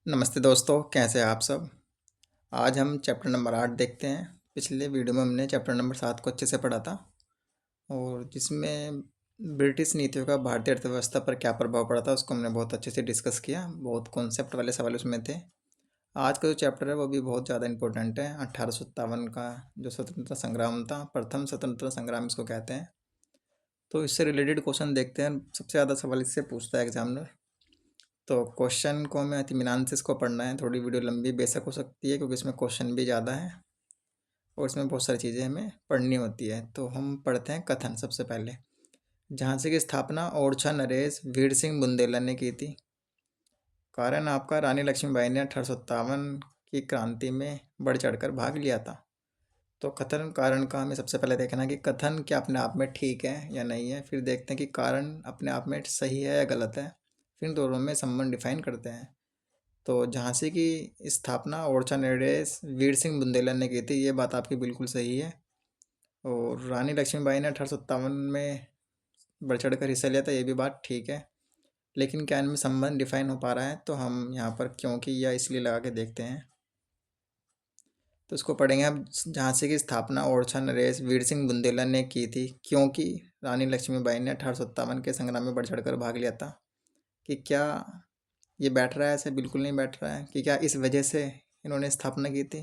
नमस्ते दोस्तों, कैसे हैं आप सब। आज हम चैप्टर नंबर 8 देखते हैं। पिछले वीडियो में हमने चैप्टर नंबर 7 को अच्छे से पढ़ा था और जिसमें ब्रिटिश नीतियों का भारतीय अर्थव्यवस्था पर क्या प्रभाव पड़ा था उसको हमने बहुत अच्छे से डिस्कस किया। बहुत कॉन्सेप्ट वाले सवाल उसमें थे। आज का जो चैप्टर है वो भी बहुत ज़्यादा इंपॉर्टेंट है। 1857 का जो स्वतंत्रता संग्राम था, प्रथम स्वतंत्रता संग्राम इसको कहते हैं। तो इससे रिलेटेड क्वेश्चन देखते हैं। सबसे ज़्यादा सवाल इससे पूछता है एग्जामिनर। तो क्वेश्चन को हमें इत्मीनान से इसको पढ़ना है। थोड़ी वीडियो लंबी बेशक हो सकती है क्योंकि इसमें क्वेश्चन भी ज़्यादा है और इसमें बहुत सारी चीज़ें हमें पढ़नी होती है। तो हम पढ़ते हैं कथन। सबसे पहले, झांसी की स्थापना ओरछा नरेश वीर सिंह बुंदेला ने की थी। कारण आपका रानी लक्ष्मीबाई ने 1857 की क्रांति में बढ़ चढ़कर भाग लिया था। तो कथन कारण का हमें सबसे पहले देखना है कि कथन क्या अपने आप में ठीक है या नहीं है। फिर देखते हैं कि कारण अपने आप में सही है या गलत है। फिर दोनों में संबंध डिफाइन करते हैं। तो झांसी की स्थापना ओरछा नरेश वीर सिंह बुंदेला ने की थी, ये बात आपकी बिल्कुल सही है। और रानी लक्ष्मीबाई ने 1857 में बढ़ चढ़ कर हिस्सा लिया था, ये भी बात ठीक है। लेकिन क्या इनमें संबंध डिफाइन हो पा रहा है, तो हम यहाँ पर क्योंकि या इसलिए लगा के देखते हैं। तो इसको पढ़ेंगे अब। झांसी की स्थापना ओरछा नरेश वीर सिंह बुंदेला ने की थी क्योंकि रानी लक्ष्मीबाई ने 1857 के संग्राम में बढ़ चढ़ कर भाग लिया था। कि क्या ये बैठ रहा है? ऐसे बिल्कुल नहीं बैठ रहा है। कि क्या इस वजह से इन्होंने स्थापना की थी?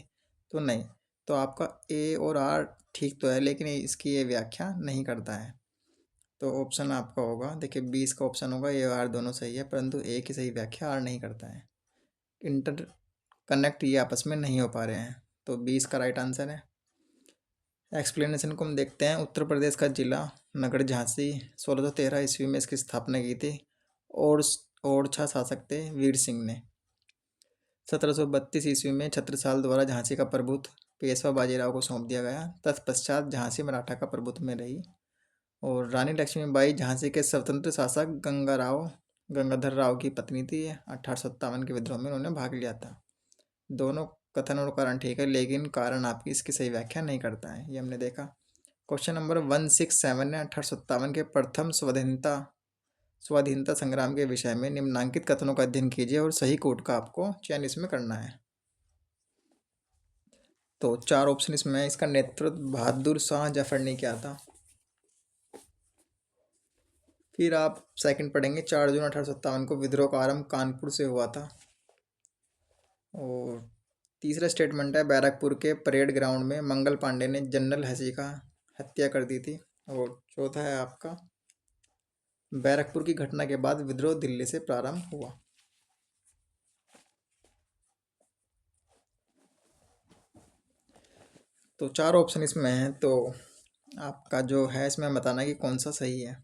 तो नहीं। तो आपका ए और आर ठीक तो है, लेकिन इसकी ये व्याख्या नहीं करता है। तो ऑप्शन आपका होगा, देखिए 20 का ऑप्शन होगा, ए और आर दोनों सही है, परंतु ए की सही व्याख्या आर नहीं करता है। इंटर कनेक्ट ये आपस में नहीं हो पा रहे हैं। तो 20 का राइट आंसर है। एक्सप्लेनेशन को हम देखते हैं। उत्तर प्रदेश का जिला नगड़ झांसी 1613 ईस्वी में इसकी स्थापना की थी और ओरछा शासक थे वीर सिंह ने। 1732 ईस्वी में छत्रसाल द्वारा झांसी का प्रभुत्व पेशवा बाजीराव को सौंप दिया गया। तत्पश्चात झांसी मराठा का प्रभुत्व में रही और रानी लक्ष्मीबाई झांसी के स्वतंत्र शासक गंगाधर राव की पत्नी थी। 1857 के विद्रोह में उन्होंने भाग लिया था। दोनों कथन और कारण ठीक है, लेकिन कारण आपकी इसकी सही व्याख्या नहीं करता है, ये हमने देखा। क्वेश्चन नंबर 167 है। 1857 के प्रथम स्वाधीनता संग्राम के विषय में निम्नांकित कथनों का अध्ययन कीजिए और सही कोट का आपको चयन इसमें करना है। तो 4 ऑप्शन इसमें है। इसका नेतृत्व बहादुर शाह जफर ने किया था। फिर आप सेकंड पढ़ेंगे। 4 जून 1857 को विद्रोह का आरंभ कानपुर से हुआ था। और तीसरा स्टेटमेंट है, बैरकपुर के परेड ग्राउंड में मंगल पांडे ने जनरल हसी का हत्या कर दी थी। और चौथा है आपका, बैरकपुर की घटना के बाद विद्रोह दिल्ली से प्रारंभ हुआ। तो 4 ऑप्शन इसमें हैं, तो आपका जो है इसमें बताना कि कौन सा सही है।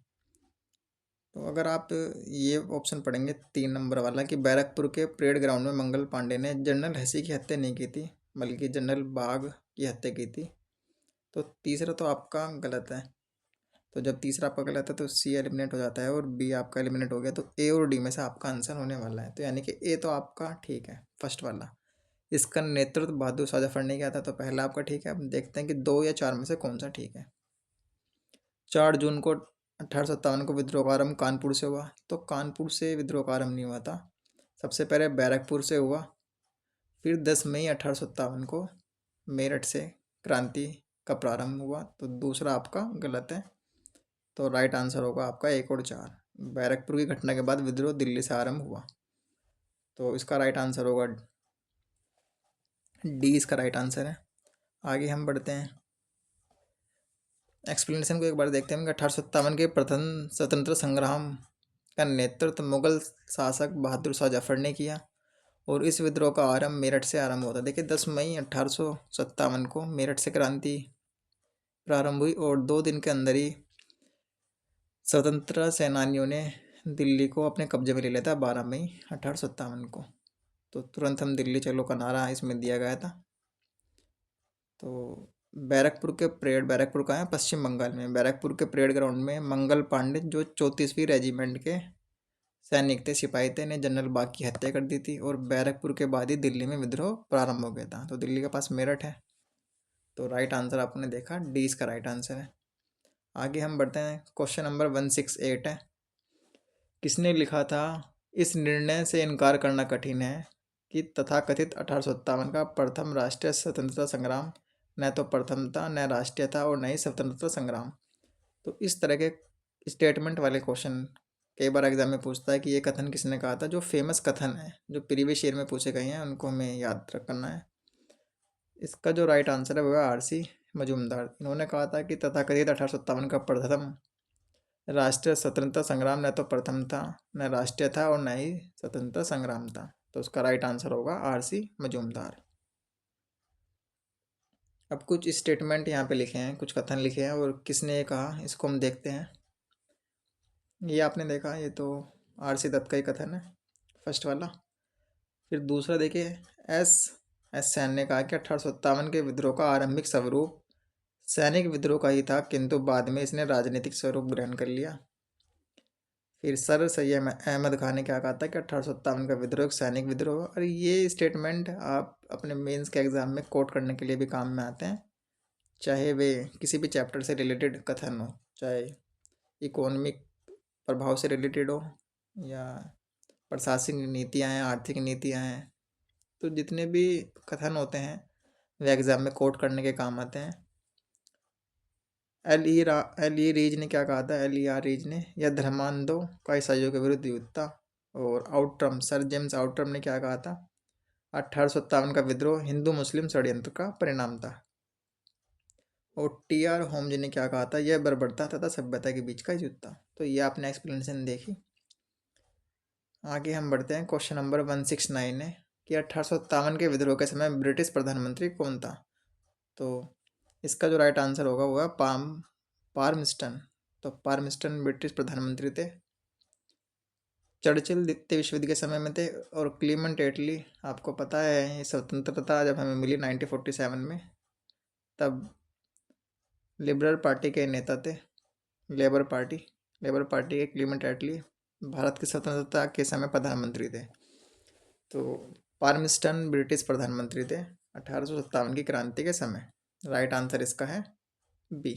तो अगर आप ये ऑप्शन पढ़ेंगे 3 नंबर वाला कि बैरकपुर के परेड ग्राउंड में मंगल पांडे ने जनरल हसी की हत्या नहीं की थी बल्कि जनरल बाग की हत्या की थी, तो तीसरा तो आपका गलत है। तो जब तीसरा आपका गलत है तो सी एलिमिनेट हो जाता है और बी आपका एलिमिनेट हो गया, तो ए और डी में से आपका आंसर होने वाला है। तो यानी कि ए तो आपका ठीक है, फर्स्ट वाला। इसका नेतृत्व बहादुर शाह जफर ने किया था, तो पहला आपका ठीक है। अब देखते हैं कि 2 या 4 में से कौन सा ठीक है। 4 जून को 1857 को विद्रोह का आरंभ कानपुर से हुआ, तो कानपुर से विद्रोह का आरंभ नहीं हुआ था। सबसे पहले बैरकपुर से हुआ। फिर 10 मई 1857 को मेरठ से क्रांति का प्रारंभ हुआ, तो दूसरा आपका गलत है। तो राइट आंसर होगा आपका 1 और 4। बैरकपुर की घटना के बाद विद्रोह दिल्ली से आरंभ हुआ, तो इसका राइट आंसर होगा डी, इसका राइट आंसर है। आगे हम बढ़ते हैं। एक्सप्लेनेशन को एक बार देखते हैं। 1857 के प्रथम स्वतंत्र संग्राम का नेतृत्व मुगल शासक बहादुर शाह जफर ने किया और इस विद्रोह का आरंभ मेरठ से आरंभ होता है। देखिए 10 मई 1857 को मेरठ से क्रांति प्रारंभ हुई और 2 दिन के अंदर ही स्वतंत्रता सेनानियों ने दिल्ली को अपने कब्जे में ले लिया था 12 मई 1857 को। तो तुरंत हम दिल्ली चलो का नारा इसमें दिया गया था। तो बैरकपुर का है पश्चिम बंगाल में। बैरकपुर के परेड ग्राउंड में मंगल पांडे जो 34वीं रेजिमेंट के सैनिक थे, सिपाही थे, ने जनरल बाग की हत्या कर दी थी और बैरकपुर के बाद ही दिल्ली में विद्रोह प्रारंभ हो गया था। तो दिल्ली के पास मेरठ है, तो राइट आंसर आपने देखा डी, इसका राइट आंसर है। आगे हम बढ़ते हैं। क्वेश्चन नंबर 168 है। किसने लिखा था, इस निर्णय से इनकार करना कठिन है कि तथाकथित 1857 का प्रथम राष्ट्रीय स्वतंत्रता संग्राम न तो प्रथम था, न राष्ट्रीय था और न ही स्वतंत्रता संग्राम। तो इस तरह के स्टेटमेंट वाले क्वेश्चन कई बार एग्जाम में पूछता है कि ये कथन किसने कहा था। जो फेमस कथन है, जो प्रीवियस ईयर में पूछे गए हैं, उनको हमें याद रखना है। इसका जो राइट आंसर है वो है आर.सी. मजूमदार। इन्होंने कहा था कि तथाकथित 1857 का प्रथम राष्ट्रीय स्वतंत्रता संग्राम न तो प्रथम था, न राष्ट्रीय था और न ही स्वतंत्रता संग्राम था। तो उसका राइट आंसर होगा आर.सी. मजूमदार। अब कुछ स्टेटमेंट यहाँ पे लिखे हैं, कुछ कथन लिखे हैं और किसने ये कहा इसको हम देखते हैं। ये आपने देखा, ये तो आर.सी. दत्त का ही कथन है, फर्स्ट वाला। फिर दूसरा देखिए, एस एस सैन ने कहा कि 1857 के विद्रोह का आरंभिक स्वरूप सैनिक विद्रोह का ही था, किंतु बाद में इसने राजनीतिक स्वरूप ग्रहण कर लिया। फिर सर सैयद अहमद खान ने क्या कहा था कि 1857 का विद्रोह एक सैनिक विद्रोह। और ये स्टेटमेंट आप अपने मेंस के एग्ज़ाम में कोट करने के लिए भी काम में आते हैं, चाहे वे किसी भी चैप्टर से रिलेटेड कथन हो, चाहे इकोनॉमिक प्रभाव से रिलेटेड हो या प्रशासनिक नीतियाँ हैं, आर्थिक नीतियाँ हैं। तो जितने भी कथन होते हैं वे एग्ज़ाम में कोट करने के काम आते हैं। एल ई रीज ने क्या कहा था, LER रीज ने, यह धर्मांधों का ईसाइयों के विरुद्ध युद्ध था। और आउटरम, सर जेम्स आउटरम ने क्या कहा था, 1857 का विद्रोह हिंदू मुस्लिम षड्यंत्र का परिणाम था। और TR होम्स ने क्या कहा था, यह बर्बरता तथा सभ्यता के बीच का युद्ध था। तो ये आपने एक्सप्लेनेशन देखी। आगे हम बढ़ते हैं, क्वेश्चन नंबर 169 है कि 1857 के विद्रोह के समय ब्रिटिश प्रधानमंत्री कौन था। तो इसका जो राइट आंसर होगा वो है पार्मस्टन। तो पार्मस्टन ब्रिटिश प्रधानमंत्री थे। चर्चिल द्वितीय विश्व युद्ध के समय में थे। और क्लीमेंट एटली, आपको पता है ये स्वतंत्रता जब हमें मिली 1947 में, तब लिबरल पार्टी के नेता थे। लेबर पार्टी के क्लीमेंट एटली भारत की स्वतंत्रता के समय प्रधानमंत्री थे। तो पार्मस्टन ब्रिटिश प्रधानमंत्री थे 1857 की क्रांति के समय। राइट आंसर इसका है बी।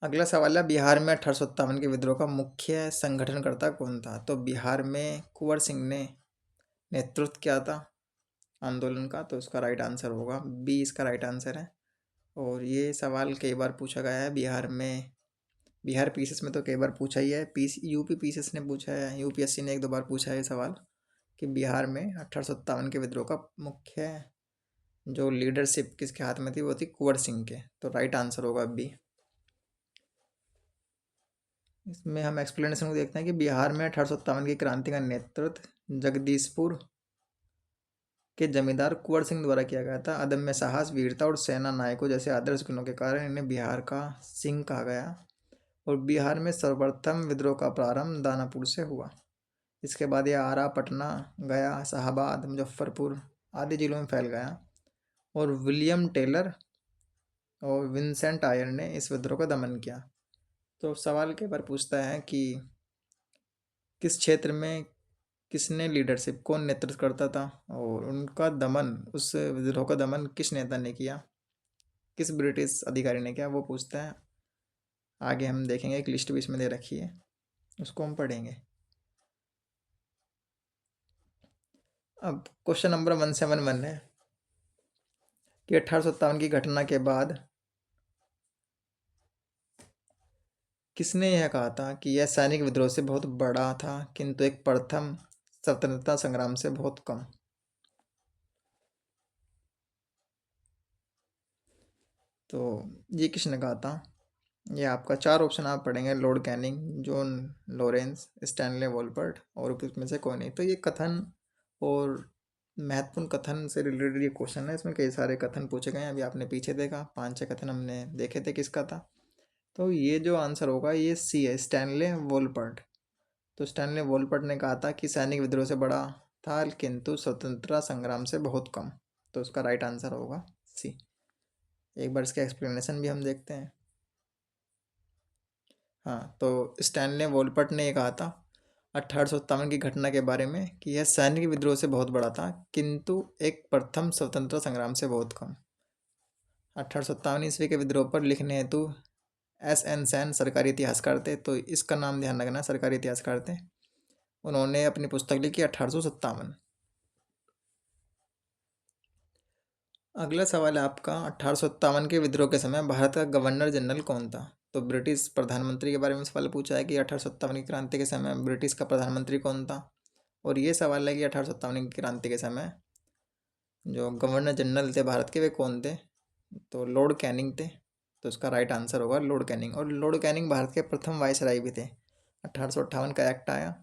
अगला सवाल है, बिहार में 1857 के विद्रोह का मुख्य संगठनकर्ता कौन था। तो बिहार में कुंवर सिंह ने नेतृत्व किया था आंदोलन का। तो उसका राइट आंसर होगा बी, इसका राइट आंसर है। और ये सवाल कई बार पूछा गया है बिहार पीसीएस में तो कई बार पूछा ही है। यूपी पीसीएस ने पूछा है, यूपीएससी ने 1-2 बार पूछा है सवाल कि बिहार में 1857 के विद्रोह का मुख्य जो लीडरशिप किसके हाथ में थी, वो थी कुंवर सिंह के। तो राइट आंसर होगा बी। इसमें हम एक्सप्लेनेशन को देखते हैं कि बिहार में 1857 की क्रांति का नेतृत्व जगदीशपुर के जमींदार कुंवर सिंह द्वारा किया गया था। अदम्य साहस, वीरता और सेना नायकों जैसे आदर्श गुणों के कारण इन्हें बिहार का सिंह कहा गया। और बिहार में सर्वप्रथम विद्रोह का प्रारंभ दानापुर से हुआ। इसके बाद यह आरा, पटना, गया, शाहाबाद, मुजफ्फरपुर आदि जिलों में फैल गया। और विलियम टेलर और विंसेंट आयर ने इस विद्रोह का दमन किया। तो सवाल कई बार पूछता है कि किस क्षेत्र में किसने लीडरशिप, कौन नेतृत्व करता था और उनका दमन, उस विद्रोह का दमन किस नेता ने किया, किस ब्रिटिश अधिकारी ने किया, वो पूछता है। आगे हम देखेंगे, एक लिस्ट भी इसमें दे रखी है, उसको हम पढ़ेंगे। अब क्वेश्चन नंबर 171 है कि 1857 की घटना के बाद किसने यह कहा था कि यह सैनिक विद्रोह से बहुत बड़ा था, किंतु एक प्रथम स्वतंत्रता संग्राम से बहुत कम। तो ये किसने कहा था, ये आपका 4 ऑप्शन आप पढ़ेंगे, Lord Canning, John Lawrence, Stanley Wolpert और उपयुक्त में से कोई नहीं। तो ये कथन और महत्वपूर्ण कथन से रिलेटेड ये क्वेश्चन है। इसमें कई सारे कथन पूछे गए हैं, अभी आपने पीछे देखा 5-6 कथन हमने देखे थे किसका था। तो ये जो आंसर होगा ये सी है, स्टैनले वॉलपर्ट। तो स्टैनले वॉलपर्ट ने कहा था कि सैनिक विद्रोह से बड़ा था, किंतु स्वतंत्रता संग्राम से बहुत कम। तो उसका राइट आंसर होगा सी। एक बार इसका एक्सप्लेनेशन भी हम देखते हैं। हाँ, तो स्टैनले वॉलपर्ट ने ये कहा था 1857 की घटना के बारे में कि यह सैनिक विद्रोह से बहुत बड़ा था, किंतु एक प्रथम स्वतंत्रता संग्राम से बहुत कम। 1857 ईस्वी के विद्रोह पर लिखने हेतु SN सैन सरकारी इतिहासकार थे। तो इसका नाम ध्यान रखना, सरकारी इतिहासकार थे। उन्होंने अपनी पुस्तक लिखी 1857। अगला सवाल है आपका, 1857 के विद्रोह के समय भारत का गवर्नर जनरल कौन था? तो ब्रिटिश प्रधानमंत्री के बारे में सवाल पूछा है कि 1857 की क्रांति के समय ब्रिटिश का प्रधानमंत्री कौन था। और ये सवाल है कि 1857 की क्रांति के समय जो गवर्नर जनरल थे भारत के वे कौन थे? तो लॉर्ड कैनिंग थे। तो इसका राइट आंसर होगा लॉर्ड कैनिंग। और लॉर्ड कैनिंग भारत के प्रथम वायसराय भी थे। 1858 का एक्ट आया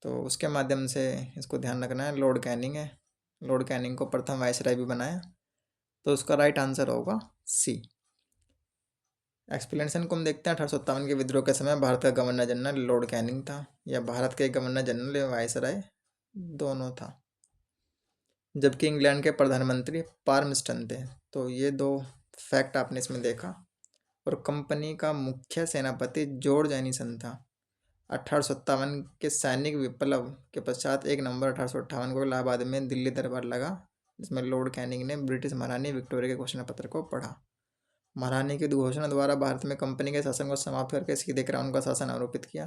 तो उसके माध्यम से इसको ध्यान रखना है, लॉर्ड कैनिंग है। लॉर्ड कैनिंग को प्रथम वायसराय भी बनाया। तो उसका राइट आंसर होगा सी। एक्सप्लेनेशन को हम देखते हैं। 1857 के विद्रोह के समय भारत का गवर्नर जनरल लॉर्ड कैनिंग था, या भारत के गवर्नर जनरल या वायसराय दोनों था। जबकि इंग्लैंड के प्रधानमंत्री पार्मस्टन थे। तो ये दो फैक्ट आपने इसमें देखा। और कंपनी का मुख्य सेनापति जॉर्ज एनिसन था। 1857 के सैनिक विप्लव के पश्चात 1 नवंबर 1858 को इलाहाबाद में दिल्ली दरबार लगा, जिसमें लॉर्ड कैनिंग ने ब्रिटिश महारानी विक्टोरिया के घोषणा पत्र को पढ़ा। महारानी की घोषणा द्वारा भारत में कंपनी के शासन को समाप्त करके सीधे क्राउन का शासन आरोपित किया।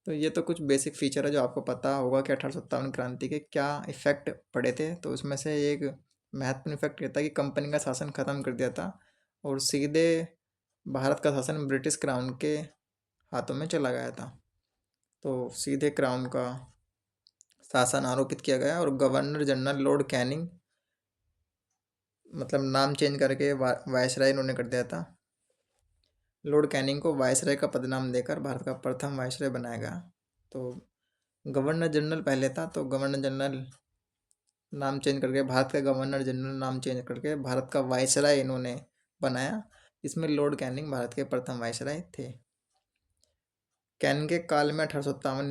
तो ये तो कुछ बेसिक फीचर है जो आपको पता होगा कि 1857 क्रांति के क्या इफेक्ट पड़े थे। तो उसमें से एक महत्वपूर्ण इफेक्ट ये था कि कंपनी का शासन खत्म कर दिया था और सीधे भारत का शासन ब्रिटिश क्राउन के हाथों में चला गया था। तो सीधे क्राउन का शासन आरोपित किया गया और गवर्नर जनरल लॉर्ड कैनिंग, मतलब नाम चेंज करके वायसराय इन्होंने कर दिया था। लॉर्ड कैनिंग को वायसराय का पदनाम देकर भारत का प्रथम वायसराय बनाया गया। तो गवर्नर जनरल पहले था, तो गवर्नर जनरल नाम चेंज करके भारत का गवर्नर जनरल नाम चेंज करके भारत का वायसराय इन्होंने बनाया। इसमें लॉर्ड कैनिंग भारत के प्रथम वायसराय थे। कैनिंग के काल में 1857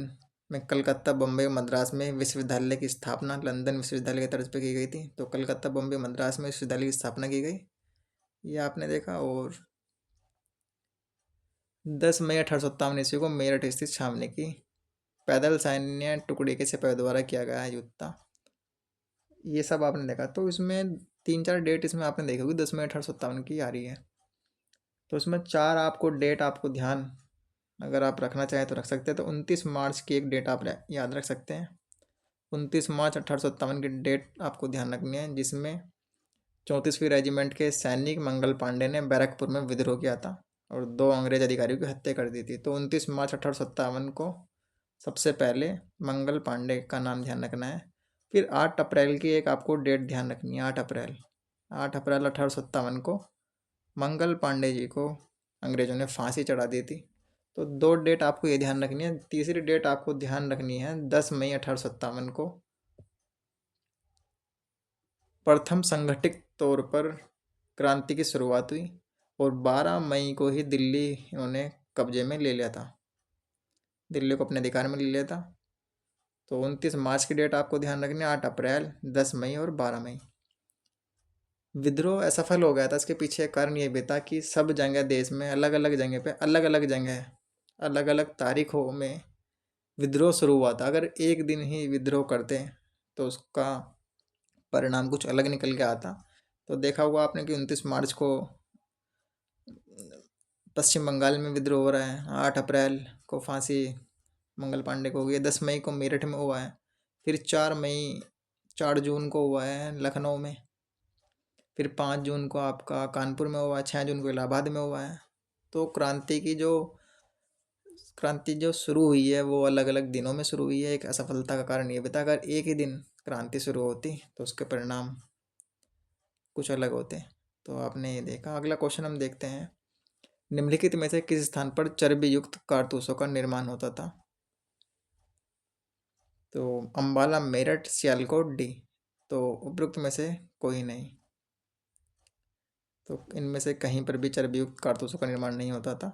में कलकत्ता, बम्बई और मद्रास में विश्वविद्यालय की स्थापना लंदन विश्वविद्यालय की तर्ज पर की गई थी। तो कलकत्ता, बम्बई, मद्रास में विश्वविद्यालय की स्थापना की गई, ये आपने देखा। और 10 मई 1857 ईस्वी को मेरठ स्थित छावनी की पैदल सैन्य टुकड़ी के सिपाही द्वारा किया गया युद्ध था। ये सब आपने देखा। तो इसमें 3-4 डेट इसमें आपने देखी होगी 10 मई 1857 की आ रही है। तो इसमें 4 आपको डेट आपको ध्यान अगर आप रखना चाहें तो रख सकते हैं। तो 29 मार्च की एक डेट आप याद रख सकते हैं। 29 मार्च 1857 की डेट आपको ध्यान रखनी है, जिसमें 34वीं रेजिमेंट के सैनिक मंगल पांडे ने बैरकपुर में विद्रोह किया था और 2 अंग्रेज अधिकारियों की हत्या कर दी थी। तो 29 मार्च 1857 को सबसे पहले मंगल पांडे का नाम ध्यान रखना है। फिर 8 अप्रैल की एक आपको डेट ध्यान रखनी है। 8 अप्रैल 1857 को मंगल पांडे जी को अंग्रेजों ने फांसी चढ़ा दी थी। तो 2 डेट आपको ये ध्यान रखनी है। तीसरी डेट आपको ध्यान रखनी है 10 मई 1857 को प्रथम संगठित तौर पर क्रांति की शुरुआत हुई और 12 मई को ही दिल्ली इन्होंने कब्जे में ले लिया था, दिल्ली को अपने अधिकार में ले लिया था। तो 29 मार्च की डेट आपको ध्यान रखनी है, 8 अप्रैल, 10 मई और 12 मई। विद्रोह असफल हो गया था, इसके पीछे कारण ये भी था कि सब जगह देश में अलग अलग जगह पे अलग अलग तारीखों में विद्रोह शुरू हुआ था। अगर एक दिन ही विद्रोह करते तो उसका परिणाम कुछ अलग निकल के आता। तो देखा होगा आपने कि 29 मार्च को पश्चिम बंगाल में विद्रोह हो रहा है, 8 अप्रैल को फांसी मंगल पांडे को हो गई, 10 मई को मेरठ में हुआ है, फिर 4 जून को हुआ है लखनऊ में, फिर 5 जून को आपका कानपुर में हुआ है, 6 जून को इलाहाबाद में हुआ है। तो क्रांति जो शुरू हुई है वो अलग अलग दिनों में शुरू हुई है। एक असफलता का कारण ये भी था, अगर एक ही दिन क्रांति शुरू होती तो उसके परिणाम कुछ अलग होते। तो आपने ये देखा। अगला क्वेश्चन हम देखते हैं, निम्नलिखित में से किस स्थान पर चर्बी युक्त कारतूसों का निर्माण होता था? तो अंबाला, मेरठ, सियालकोट, डी। तो उपरोक्त में से कोई नहीं। तो इनमें से कहीं पर भी चर्बी युक्त कारतूसों का निर्माण नहीं होता था।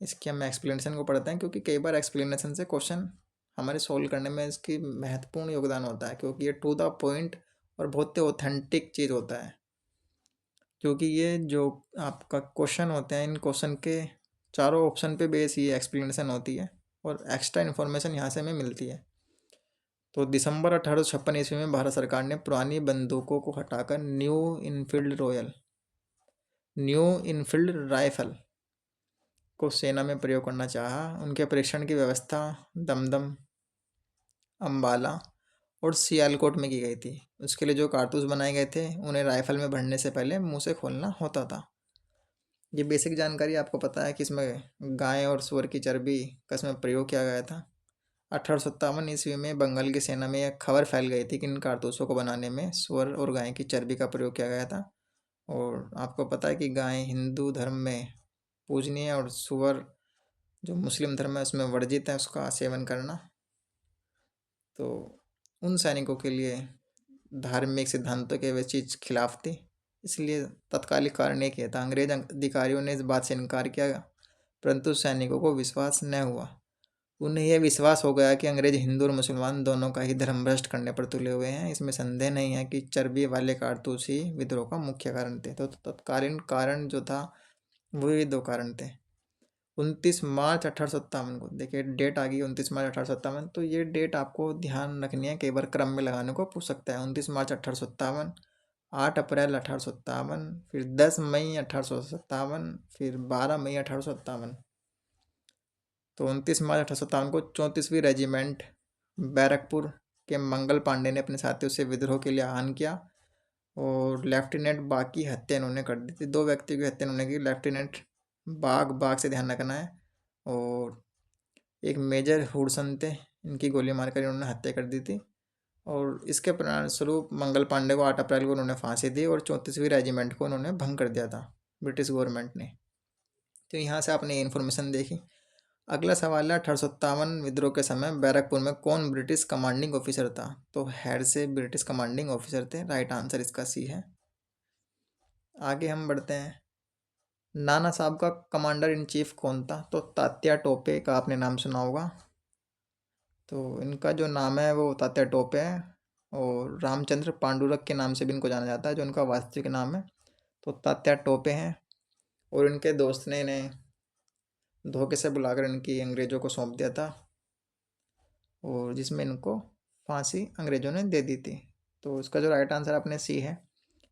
इसके हम एक्सप्लेनेशन को पढ़ते हैं, क्योंकि कई बार एक्सप्लेनेशन से क्वेश्चन हमारे सोल्व करने में इसकी महत्वपूर्ण योगदान होता है, क्योंकि ये टू द पॉइंट और बहुत ही ऑथेंटिक चीज़ होता है। क्योंकि ये जो आपका क्वेश्चन होते हैं, इन क्वेश्चन के चारों ऑप्शन पे बेस ये एक्सप्लेनेशन होती है और एक्स्ट्रा इन्फॉर्मेशन यहाँ से हमें मिलती है। तो दिसंबर 1856 ईस्वी में भारत सरकार ने पुरानी बंदूकों को हटाकर न्यू इनफील्ड राइफल को सेना में प्रयोग करना चाहा। उनके परीक्षण की व्यवस्था दमदम, अम्बाला और सियालकोट में की गई थी। उसके लिए जो कारतूस बनाए गए थे उन्हें राइफल में भरने से पहले मुंह से खोलना होता था। ये बेसिक जानकारी आपको पता है कि इसमें गाय और सूअर की चर्बी का इसमें प्रयोग किया गया था। 1857 ईस्वी में बंगाल की सेना में यह खबर फैल गई थी कि इन कारतूसों को बनाने में सूअर और गाय की चर्बी का प्रयोग किया गया था। और आपको पता है कि गाय हिंदू धर्म में पूजनीय है और सूअर जो मुस्लिम धर्म है उसमें वर्जित है उसका सेवन करना। तो उन सैनिकों के लिए धार्मिक सिद्धांतों के वे चीज़ खिलाफ थी, इसलिए तत्कालिक कारण एक ही था। अंग्रेज अधिकारियों ने इस बात से इनकार किया, परंतु सैनिकों को विश्वास न हुआ। उन्हें यह विश्वास हो गया कि अंग्रेज हिंदू और मुसलमान दोनों का ही धर्म भ्रष्ट करने पर तुले हुए हैं। इसमें संदेह नहीं है कि चर्बी वाले कारतूस ही विद्रोह का मुख्य कारण थे। तो तत्कालीन कारण जो था वही दो कारण थे। 29 मार्च 1857 को देखिए डेट आ गई 29 मार्च 1857। तो ये डेट आपको ध्यान रखनी है, कई बार क्रम में लगाने को पूछ सकता है। 29 मार्च 1857, 8 अप्रैल 1857, फिर 10 मई 1857, फिर 12 मई 1857। तो 29 मार्च 1857 को 34वीं रेजिमेंट बैरकपुर के मंगल पांडे ने अपने साथियों से विद्रोह के लिए आह्वान किया और लेफ्टिनेंट बाग की हत्या इन्होंने कर दी थी। 2 व्यक्तियों की हत्या इन्होंने की, लेफ्टिनेंट बाग से ध्यान रखना है, और एक मेजर हुडसन थे, इनकी गोली मारकर इन्होंने हत्या कर दी थी। और इसके परिणामस्वरूप मंगल पांडे को 8 अप्रैल को उन्होंने फांसी दी और 34वीं रेजिमेंट को उन्होंने भंग कर दिया था ब्रिटिश गवर्नमेंट ने। तो यहाँ से आपने इन्फॉर्मेशन देखी। अगला सवाल है 1857 विद्रोह के समय बैरकपुर में कौन ब्रिटिश कमांडिंग ऑफिसर था? तो हेड से ब्रिटिश कमांडिंग ऑफिसर थे। राइट आंसर इसका सी है। आगे हम बढ़ते हैं। नाना साहब का कमांडर इन चीफ कौन था? तो तात्या टोपे का आपने नाम सुना होगा। तो इनका जो नाम है वो तात्या टोपे है, और रामचंद्र पांडुरंग के नाम से भी इनको जाना जाता है जो इनका वास्तविक नाम है। तो तात्या टोपे हैं, और इनके दोस्त ने इन्हें धोखे से बुलाकर इनकी अंग्रेज़ों को सौंप दिया था, और जिसमें इनको फांसी अंग्रेज़ों ने दे दी थी। तो इसका जो राइट आंसर अपने सी है।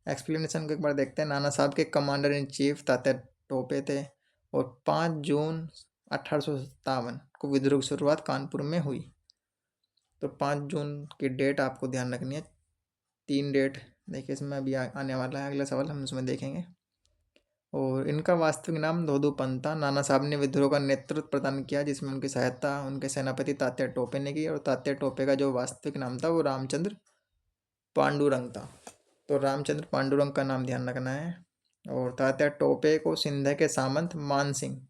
एक्सप्लेनेशन को एक बार देखते हैं। नाना साहब के commander in chief Tatya Tope थे, और 5 जून 1857 को विद्रोह की शुरुआत कानपुर में हुई। तो 5 जून की डेट आपको ध्यान रखनी है। 3 डेट देखिए इसमें अभी आने वाला है, अगला सवाल हम उसमें देखेंगे। और इनका वास्तविक नाम धोधुपंत था। नाना साहब ने विद्रोह का नेतृत्व प्रदान किया, जिसमें उनकी सहायता उनके सेनापति तात्या टोपे ने की, और तात्या टोपे का जो वास्तविक नाम था वो रामचंद्र पांडुरंग था। तो रामचंद्र पांडुरंग का नाम ध्यान रखना है। और तात्या टोपे को सिंध के सामंत मान सिंह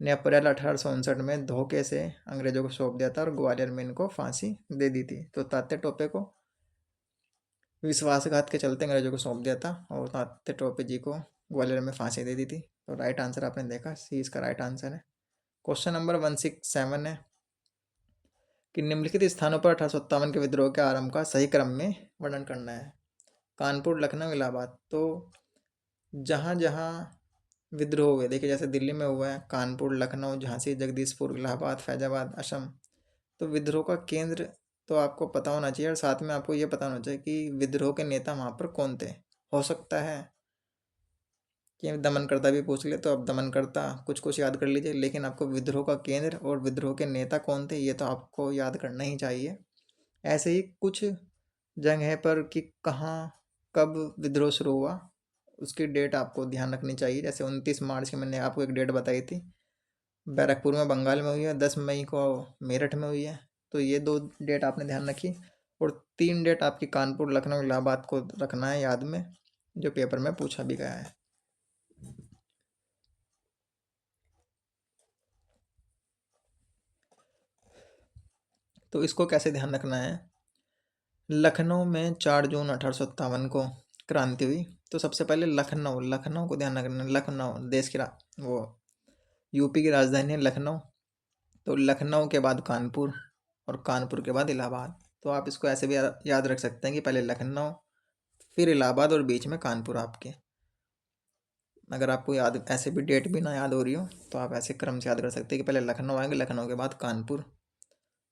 ने अप्रैल 1859 में धोखे से अंग्रेजों को सौंप दिया था, और ग्वालियर में इनको फांसी दे दी थी। तो तात्या टोपे को विश्वासघात के चलते अंग्रेजों को सौंप दिया था, और तात्या टोपे जी को ग्वालियर में फांसी दे दी थी। तो राइट आंसर आपने देखा, सी इसका राइट आंसर है। क्वेश्चन नंबर 167 है कि निम्नलिखित स्थानों पर 1857 के विद्रोह के आरंभ का सही क्रम में वर्णन करना है। कानपुर, लखनऊ, इलाहाबाद। तो जहाँ जहाँ विद्रोह हुए, देखिए जैसे दिल्ली में हुआ है, कानपुर, लखनऊ, झांसी, जगदीशपुर, इलाहाबाद, फैजाबाद, असम। तो विद्रोह का केंद्र तो आपको पता होना चाहिए, और साथ में आपको ये पता होना चाहिए कि विद्रोह के नेता वहाँ पर कौन थे। हो सकता है कि दमनकर्ता भी पूछ ले, तो अब दमनकर्ता कुछ कुछ याद कर लीजिए, लेकिन आपको विद्रोह का केंद्र और विद्रोह के नेता कौन थे ये तो आपको याद करना ही चाहिए। ऐसे ही कुछ जगह पर कि कहाँ कब विद्रोह शुरू हुआ उसकी डेट आपको ध्यान रखनी चाहिए। जैसे 29 मार्च की मैंने आपको एक डेट बताई थी, बैरकपुर में बंगाल में हुई है। 10 मई को मेरठ में हुई है। तो ये 2 डेट आपने ध्यान रखी, और 3 डेट आपकी कानपुर, लखनऊ, इलाहाबाद को रखना है याद में, जो पेपर में पूछा भी गया है। तो इसको कैसे ध्यान रखना है। लखनऊ में 4 जून 1857 को क्रांति हुई। तो सबसे पहले लखनऊ को ध्यान रखना। लखनऊ देश की वो यूपी की राजधानी है लखनऊ। तो लखनऊ के बाद कानपुर, और कानपुर के बाद इलाहाबाद। तो आप इसको ऐसे भी याद रख सकते हैं कि पहले लखनऊ, फिर इलाहाबाद, और बीच में कानपुर आपके। अगर आपको याद ऐसे भी डेट भी ना याद हो रही हो तो आप ऐसे क्रम से याद कर सकते हैं कि पहले लखनऊ आएंगे, लखनऊ के बाद कानपुर।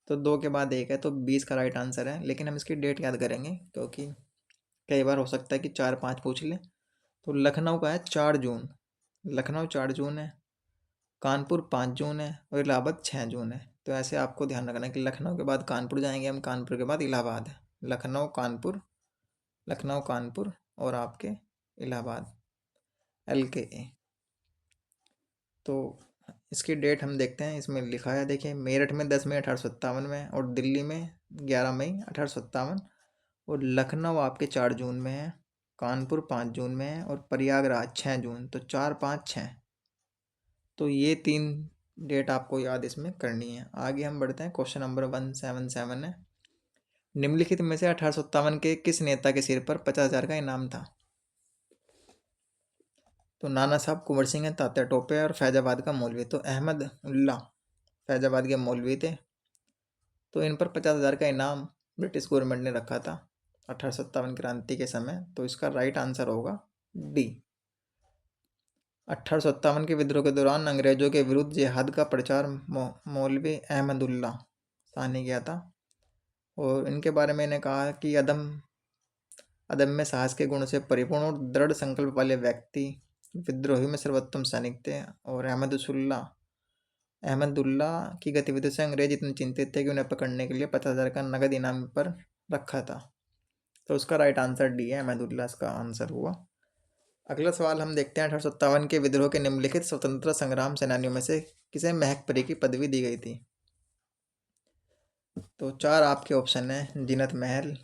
तो 2 के बाद 1 है, तो 20 का राइट आंसर है। लेकिन हम इसकी डेट याद करेंगे, क्योंकि कई बार हो सकता है कि 4-5 पूछ ले। तो लखनऊ का है 4 जून, लखनऊ 4 जून है। कानपुर 5 जून है और इलाहाबाद 6 जून है। तो ऐसे आपको ध्यान रखना है कि लखनऊ के बाद कानपुर जाएंगे हम, कानपुर के बाद इलाहाबाद है। लखनऊ कानपुर, लखनऊ कानपुर और आपके इलाहाबाद, LKA। तो इसकी डेट हम देखते हैं, इसमें लिखा है देखिए, मेरठ में 10 मई 1857 में, और दिल्ली में 11 मई 1857, और लखनऊ आपके 4 जून में है, कानपुर 5 जून में है, और प्रयागराज 6 जून। तो 4, 5, 6। तो ये 3 डेट आपको याद इसमें करनी है। आगे हम बढ़ते हैं, क्वेश्चन नंबर 177 है, निम्नलिखित में से 1857 के किस नेता के सिर पर 50,000 का इनाम था? तो नाना साहब कुंवर सिंह है, तात्या टोपे और फैजाबाद का मौलवी। तो अहमद उल्ला फैजाबाद के मौलवी थे। तो इन पर 50,000 का इनाम ब्रिटिश गवर्नमेंट ने रखा था 1857 क्रांति के समय। तो इसका राइट आंसर होगा डी। 1857 के विद्रोह के दौरान अंग्रेजों के विरुद्ध जिहाद का प्रचार मौलवी अहमदुल्ला शाह ने किया था। और इनके बारे में इन्हें कहा कि अदम्य साहस के गुण से परिपूर्ण और दृढ़ संकल्प वाले व्यक्ति, विद्रोही में सर्वोत्तम सैनिक थे। और अहमदुल्ला की गतिविधियों से अंग्रेज इतने चिंतित थे कि उन्हें पकड़ने के लिए 50,000 का नगद इनाम पर रखा था। तो उसका राइट आंसर डी है, अहमदुल्ला इसका आंसर हुआ। अगला सवाल हम देखते हैं, 1857 के विद्रोह के निम्नलिखित स्वतंत्रता संग्राम सेनानियों में से किसे महकपरी की पदवी दी गई थी? तो 4 आपके ऑप्शन है, जीनत महल,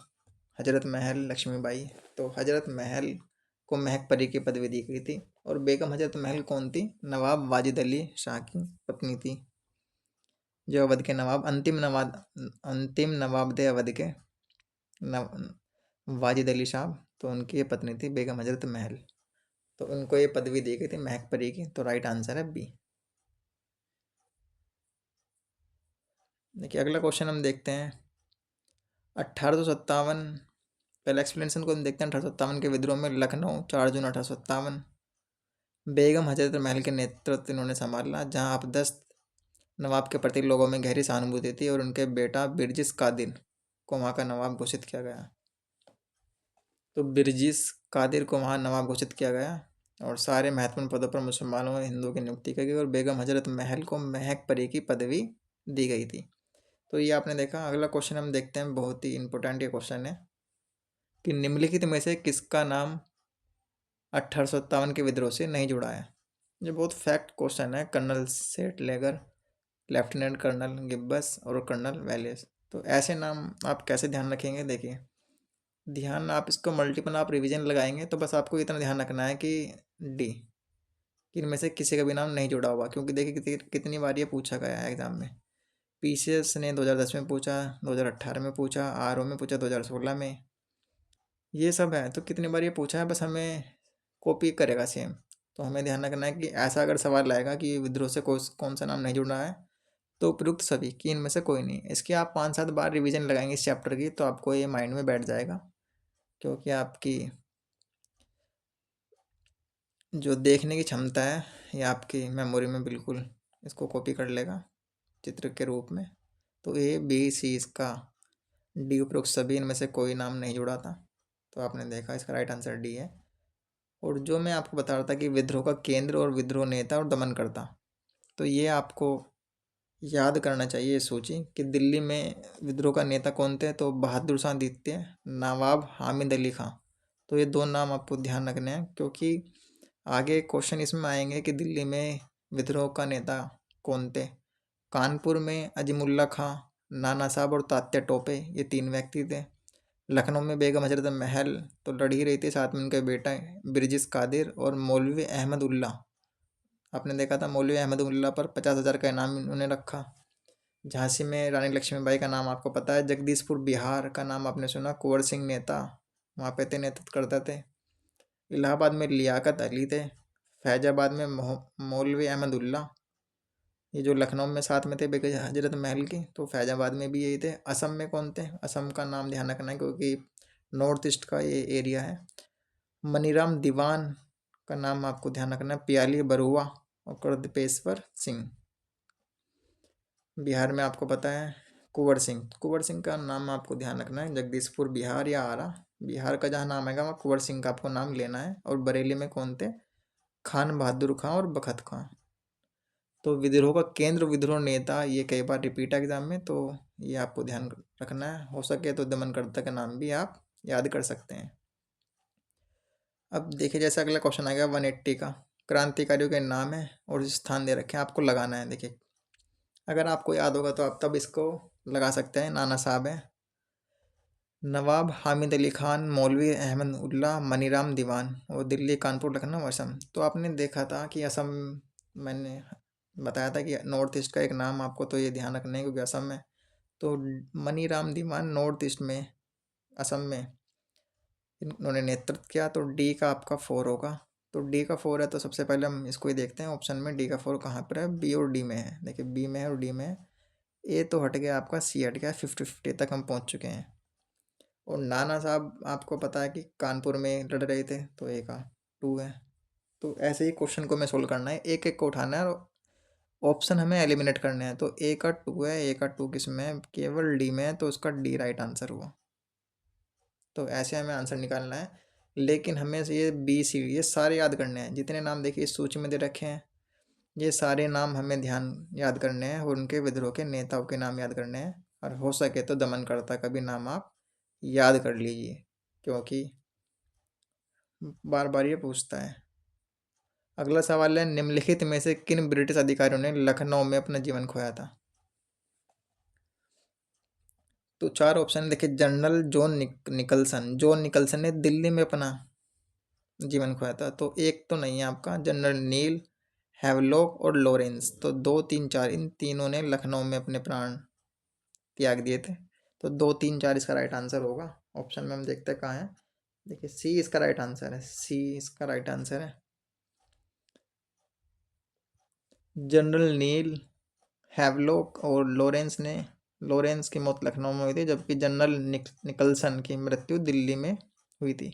हजरत महल, लक्ष्मीबाई। तो हजरत महल को महकपरी की पदवी दी गई थी। और बेगम हजरत महल कौन थी? नवाब वाजिद अली शाह की पत्नी थी, जो अवध के नवाब, अंतिम नवाब थे अवध के वाजिद अली शाह। तो उनकी ये पत्नी थी बेगम हजरत महल। तो उनको ये पदवी दी गई थी महकपरी की। तो राइट आंसर है बी। देखिए अगला क्वेश्चन हम देखते हैं, 1857, पहले एक्सप्लेनेशन को हम देखते हैं। 1857 के विद्रोह में लखनऊ 4 जून 1857 बेगम हजरत महल के नेतृत्व इन्होंने संभाला, जहां आपदस्त नवाब के प्रति लोगों में गहरी सहानुभूति थी, और उनके बेटा बिरजिस कादिर को वहाँ का नवाब घोषित किया गया। तो बिरजिस कादिर को वहाँ नवाब घोषित किया गया, और सारे महत्वपूर्ण पदों पर मुसलमानों और हिंदुओं की नियुक्ति की गई, और बेगम हजरत महल को महकपरी की पदवी दी गई थी। तो ये आपने देखा। अगला क्वेश्चन हम देखते हैं, बहुत ही इंपॉर्टेंट ये क्वेश्चन है कि निम्नलिखित में से किसका नाम 1857 के विद्रोह से नहीं जुड़ा है? ये बहुत फैक्ट क्वेश्चन है। कर्नल सेठ लेगर, लेफ्टिनेंट कर्नल गिब्बस और कर्नल वैलेस। तो ऐसे नाम आप कैसे ध्यान रखेंगे? देखिए ध्यान, आप इसको मल्टीपल आप रिवीजन लगाएंगे तो बस आपको इतना ध्यान रखना है कि डी, इनमें से किसी का भी नाम नहीं जुड़ा हुआ। क्योंकि देखिए कितनी बार ये पूछा गया है एग्जाम में। PCS ने 2010 में पूछा, 2018 में पूछा, RO में पूछा, 2016 में, ये सब है। तो कितनी बार ये पूछा है, बस हमें कॉपी करेगा सेम। तो हमें ध्यान रखना है कि ऐसा अगर सवाल आएगा कि विद्रोह से कौन सा नाम नहीं जुड़ा है, तो उपयुक्त सभी कि इनमें से कोई नहीं। इसकी आप 5-7 बार रिवीजन लगाएंगे इस चैप्टर की, तो आपको ये माइंड में बैठ जाएगा। क्योंकि आपकी जो देखने की क्षमता है, ये आपकी मेमोरी में बिल्कुल इसको कॉपी कर लेगा चित्र के रूप में। तो ABC इसका, डी उपरोक्त सभी, इनमें से कोई नाम नहीं जुड़ा था। तो आपने देखा इसका राइट आंसर डी है। और जो मैं आपको बता रहा था कि विद्रोह का केंद्र और विद्रोह नेता और दमनकर्ता, तो ये आपको याद करना चाहिए सूची कि दिल्ली में विद्रोह का नेता कौन थे? तो बहादुर शाह द्वितीय, नवाब हामिद अली खां। तो ये 2 नाम आपको ध्यान रखने हैं, क्योंकि आगे क्वेश्चन इसमें आएंगे कि दिल्ली में विद्रोह का नेता कौन थे। कानपुर में अजीमुल्ला खां, नाना साहब और तात्या टोपे, ये 3 व्यक्ति थे। लखनऊ में बेगम हजरत महल तो लड़ ही रही थी, साथ में उनके बेटा बिरजिस कादिर और मौलवी अहमद उल्ला। आपने देखा था मौलवी अहमद उल्ला पर 50,000 का इनाम उन्होंने रखा। झांसी में रानी लक्ष्मीबाई का नाम आपको पता है। जगदीशपुर बिहार का नाम आपने सुना, कुंवर सिंह नेता वहाँ पे थे, नेतृत्व करते थे। इलाहाबाद में लियाकत अली थे। फैजाबाद में मौलवी अहमद उल्ला, ये जो लखनऊ में साथ में थे बेगम हजरत महल की, तो फैजाबाद में भी यही थे। असम में कौन थे? असम का नाम ध्यान रखना है, क्योंकि नॉर्थ ईस्ट का ये एरिया है। मनीराम दीवान का नाम आपको ध्यान रखना है। पियाली बरुआ और करदपेश्वर सिंह। बिहार में आपको पता है कुंवर सिंह का नाम आपको ध्यान रखना है। जगदीशपुर बिहार या आरा बिहार का जहाँ नाम आएगा वहाँ कुंवर सिंह का आपको नाम लेना है। और बरेली में कौन थे? खान बहादुर खां और बखत खां। तो विद्रोह का केंद्र, विद्रोह नेता, ये कई बार रिपीट है एग्जाम में, तो ये आपको ध्यान रखना है। हो सके तो दमनकर्ता का नाम भी आप याद कर सकते हैं। अब देखिए जैसे अगला क्वेश्चन आ गया 180 का, क्रांतिकारियों के नाम है और स्थान दे रखे हैं, आपको लगाना है। देखिए अगर आपको याद होगा तो आप तब इसको लगा सकते हैं। नाना साहब हैं, नवाब हामिद अली खान, मौलवी अहमद उल्ला, मनीराम दीवान, और दिल्ली, कानपुर, लखनऊ, असम। तो आपने देखा था कि असम, मैंने बताया था कि नॉर्थ ईस्ट का एक नाम आपको तो ये ध्यान रखना है क्योंकि असम में। तो मनीराम दीवान नॉर्थ ईस्ट में, असम में इन्होंने नेतृत्व किया। तो डी का आपका 4 होगा। तो डी का 4 है तो सबसे पहले हम इसको ही देखते हैं ऑप्शन में, डी का 4 कहाँ पर है। बी और डी में है। देखिए बी में है और डी में है। ए तो हट गया आपका, सी हट गया, 50-50 तक हम पहुँच चुके हैं। और नाना साहब आपको पता है कि कानपुर में लड़ रहे थे, तो ए का 2 है। तो ऐसे ही क्वेश्चन को हमें सोल्व करना है, एक एक को उठाना है और ऑप्शन हमें एलिमिनेट करने हैं। तो ए का 2 है, ए का 2 किस में है, केवल डी में है, तो उसका डी राइट आंसर हुआ। तो ऐसे हमें आंसर निकालना है, लेकिन हमें ये बी सी ये सारे याद करने हैं। जितने नाम देखिए इस सूची में दे रखे हैं, ये सारे नाम हमें ध्यान याद करने हैं और उनके विद्रोह के नेताओं के नाम याद करने हैं। और हो सके तो दमनकर्ता का भी नाम आप याद कर लीजिए, क्योंकि बार बार ये पूछता है। अगला सवाल है, निम्नलिखित में से किन ब्रिटिश अधिकारियों ने लखनऊ में अपना जीवन खोया था। तो 4 ऑप्शन देखिए, general John Nicholson. John Nicholson ने दिल्ली में अपना जीवन खोया था। तो एक तो नहीं है आपका, जनरल नील, हैवलॉक और लॉरेंस। तो 2, 3, 4 इन तीनों ने लखनऊ में अपने प्राण त्याग दिए थे। तो 2, 3, 4 इसका राइट आंसर होगा। ऑप्शन में हम देखते हैं कहाँ है। देखिए सी इसका राइट आंसर है, सी इसका राइट आंसर है। जनरल नील, हैवलॉक और लॉरेंस की मौत लखनऊ में हुई थी, जबकि जनरल निकलसन की मृत्यु दिल्ली में हुई थी।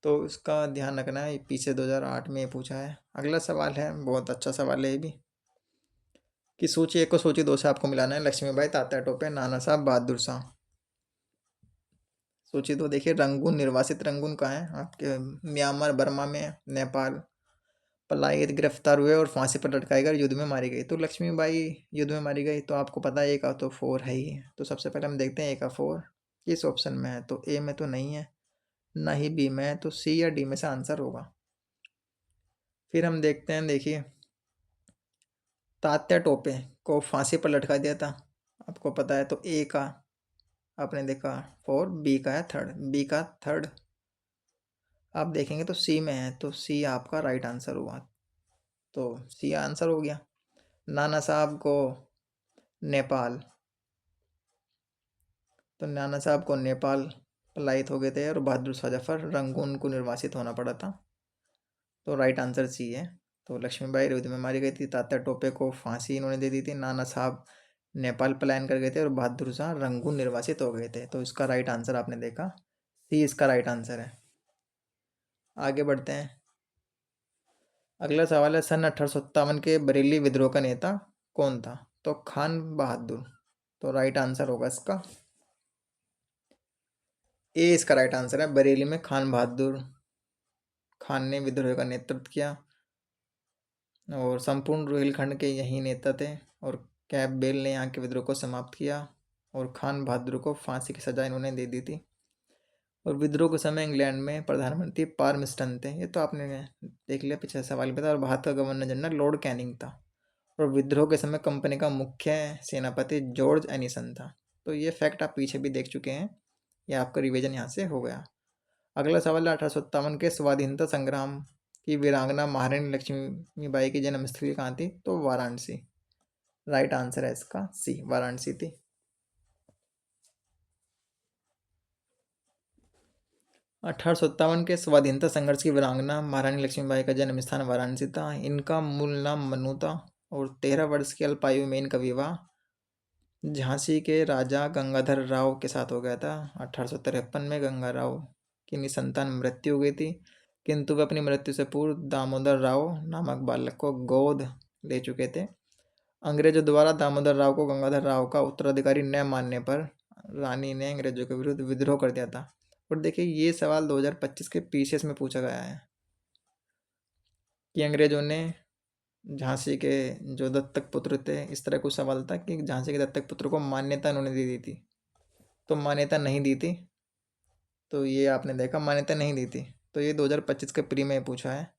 तो इसका ध्यान रखना है, पीछे 2008 में ये पूछा है। अगला सवाल है, बहुत अच्छा सवाल है ये भी, कि सूची 1 को सूची 2 से आपको मिलाना है। लक्ष्मीबाई, तात्या टोपे, नाना साहब, बहादुर शाह। सूची 2 देखिए, रंगून, निर्वासित रंगून कहाँ है आपके, म्यांमार, बर्मा में, नेपाल। पलायित, गिरफ्तार हुए और फांसी पर लटकाई गई, युद्ध में मारी गई। तो लक्ष्मीबाई युद्ध में मारी गई, तो आपको पता है ए का तो 4 है ही। तो सबसे पहले हम देखते हैं ए का 4 किस ऑप्शन में है। तो ए में तो नहीं है, ना ही बी में है, तो सी या डी में से आंसर होगा। फिर हम देखते हैं, देखिए तात्या टोपे को फांसी पर लटका दिया था, आपको पता है। तो ए का आपने देखा 4, बी का है 3rd, बी का 3rd आप देखेंगे तो सी में है, तो सी आपका राइट आंसर हुआ। तो सी आंसर हो गया। नाना साहब को नेपाल, तो नाना साहब को नेपाल पलायित हो गए थे और बहादुर शाह जफर रंगून को निर्वासित होना पड़ा था। तो राइट आंसर सी है। तो लक्ष्मीबाई युद्ध में मारी गई थी, तात्या टोपे को फांसी इन्होंने दे दी थी, नाना साहब नेपाल पलायन कर गए थे और बहादुर शाह रंगून निर्वासित हो गए थे। तो इसका राइट आंसर आपने देखा, सी इसका राइट आंसर है। आगे बढ़ते हैं। अगला सवाल है, सन 1857 के बरेली विद्रोह का नेता कौन था। तो खान बहादुर। तो राइट आंसर होगा इसका ए इसका राइट आंसर है। बरेली में खान बहादुर खान ने विद्रोह का नेतृत्व किया और संपूर्ण रुहेलखंड के यही नेता थे। और कैंपबेल ने यहाँ के विद्रोह को समाप्त किया और खान बहादुर को फांसी की सजा इन्होंने दे दी थी। और विद्रोह के समय इंग्लैंड में प्रधानमंत्री पार्मिस्टन थे, ये तो आपने देख लिया पिछले सवाल में था। और भारत का गवर्नर जनरल लॉर्ड कैनिंग था। और विद्रोह के समय कंपनी का मुख्य सेनापति जॉर्ज एनिसन था। तो ये फैक्ट आप पीछे भी देख चुके हैं, ये आपका रिवीजन यहाँ से हो गया। अगला सवाल है, 1857 के स्वाधीनता संग्राम की वीरांगना महारानी लक्ष्मीबाई की जन्मस्थली कहाँ थी। तो वाराणसी। राइट आंसर है इसका सी, वाराणसी थी। 1857 के स्वाधीनता संघर्ष की वीरांगना महारानी लक्ष्मीबाई का जन्म स्थान वाराणसी था। इनका मूल नाम मनु था और 13 वर्ष की अल्पायु में इनका विवाह झांसी के राजा गंगाधर राव के साथ हो गया था। 1853 में गंगा राव की निसंतान मृत्यु हो गई थी, किंतु वे अपनी मृत्यु से पूर्व दामोदर राव नामक बालक को गोद ले चुके थे। अंग्रेजों द्वारा दामोदर राव को गंगाधर राव का उत्तराधिकारी न मानने पर रानी ने अंग्रेजों के विरुद्ध विद्रोह कर दिया था। और देखिए ये सवाल 2025 के पीसीएस में पूछा गया है कि अंग्रेजों ने झांसी के जो दत्तक पुत्र थे, इस तरह कुछ सवाल था कि झांसी के दत्तक पुत्र को मान्यता उन्होंने दे दी थी, तो मान्यता नहीं दी थी। तो ये आपने देखा मान्यता नहीं दी थी। तो ये 2025 के प्री में पूछा है।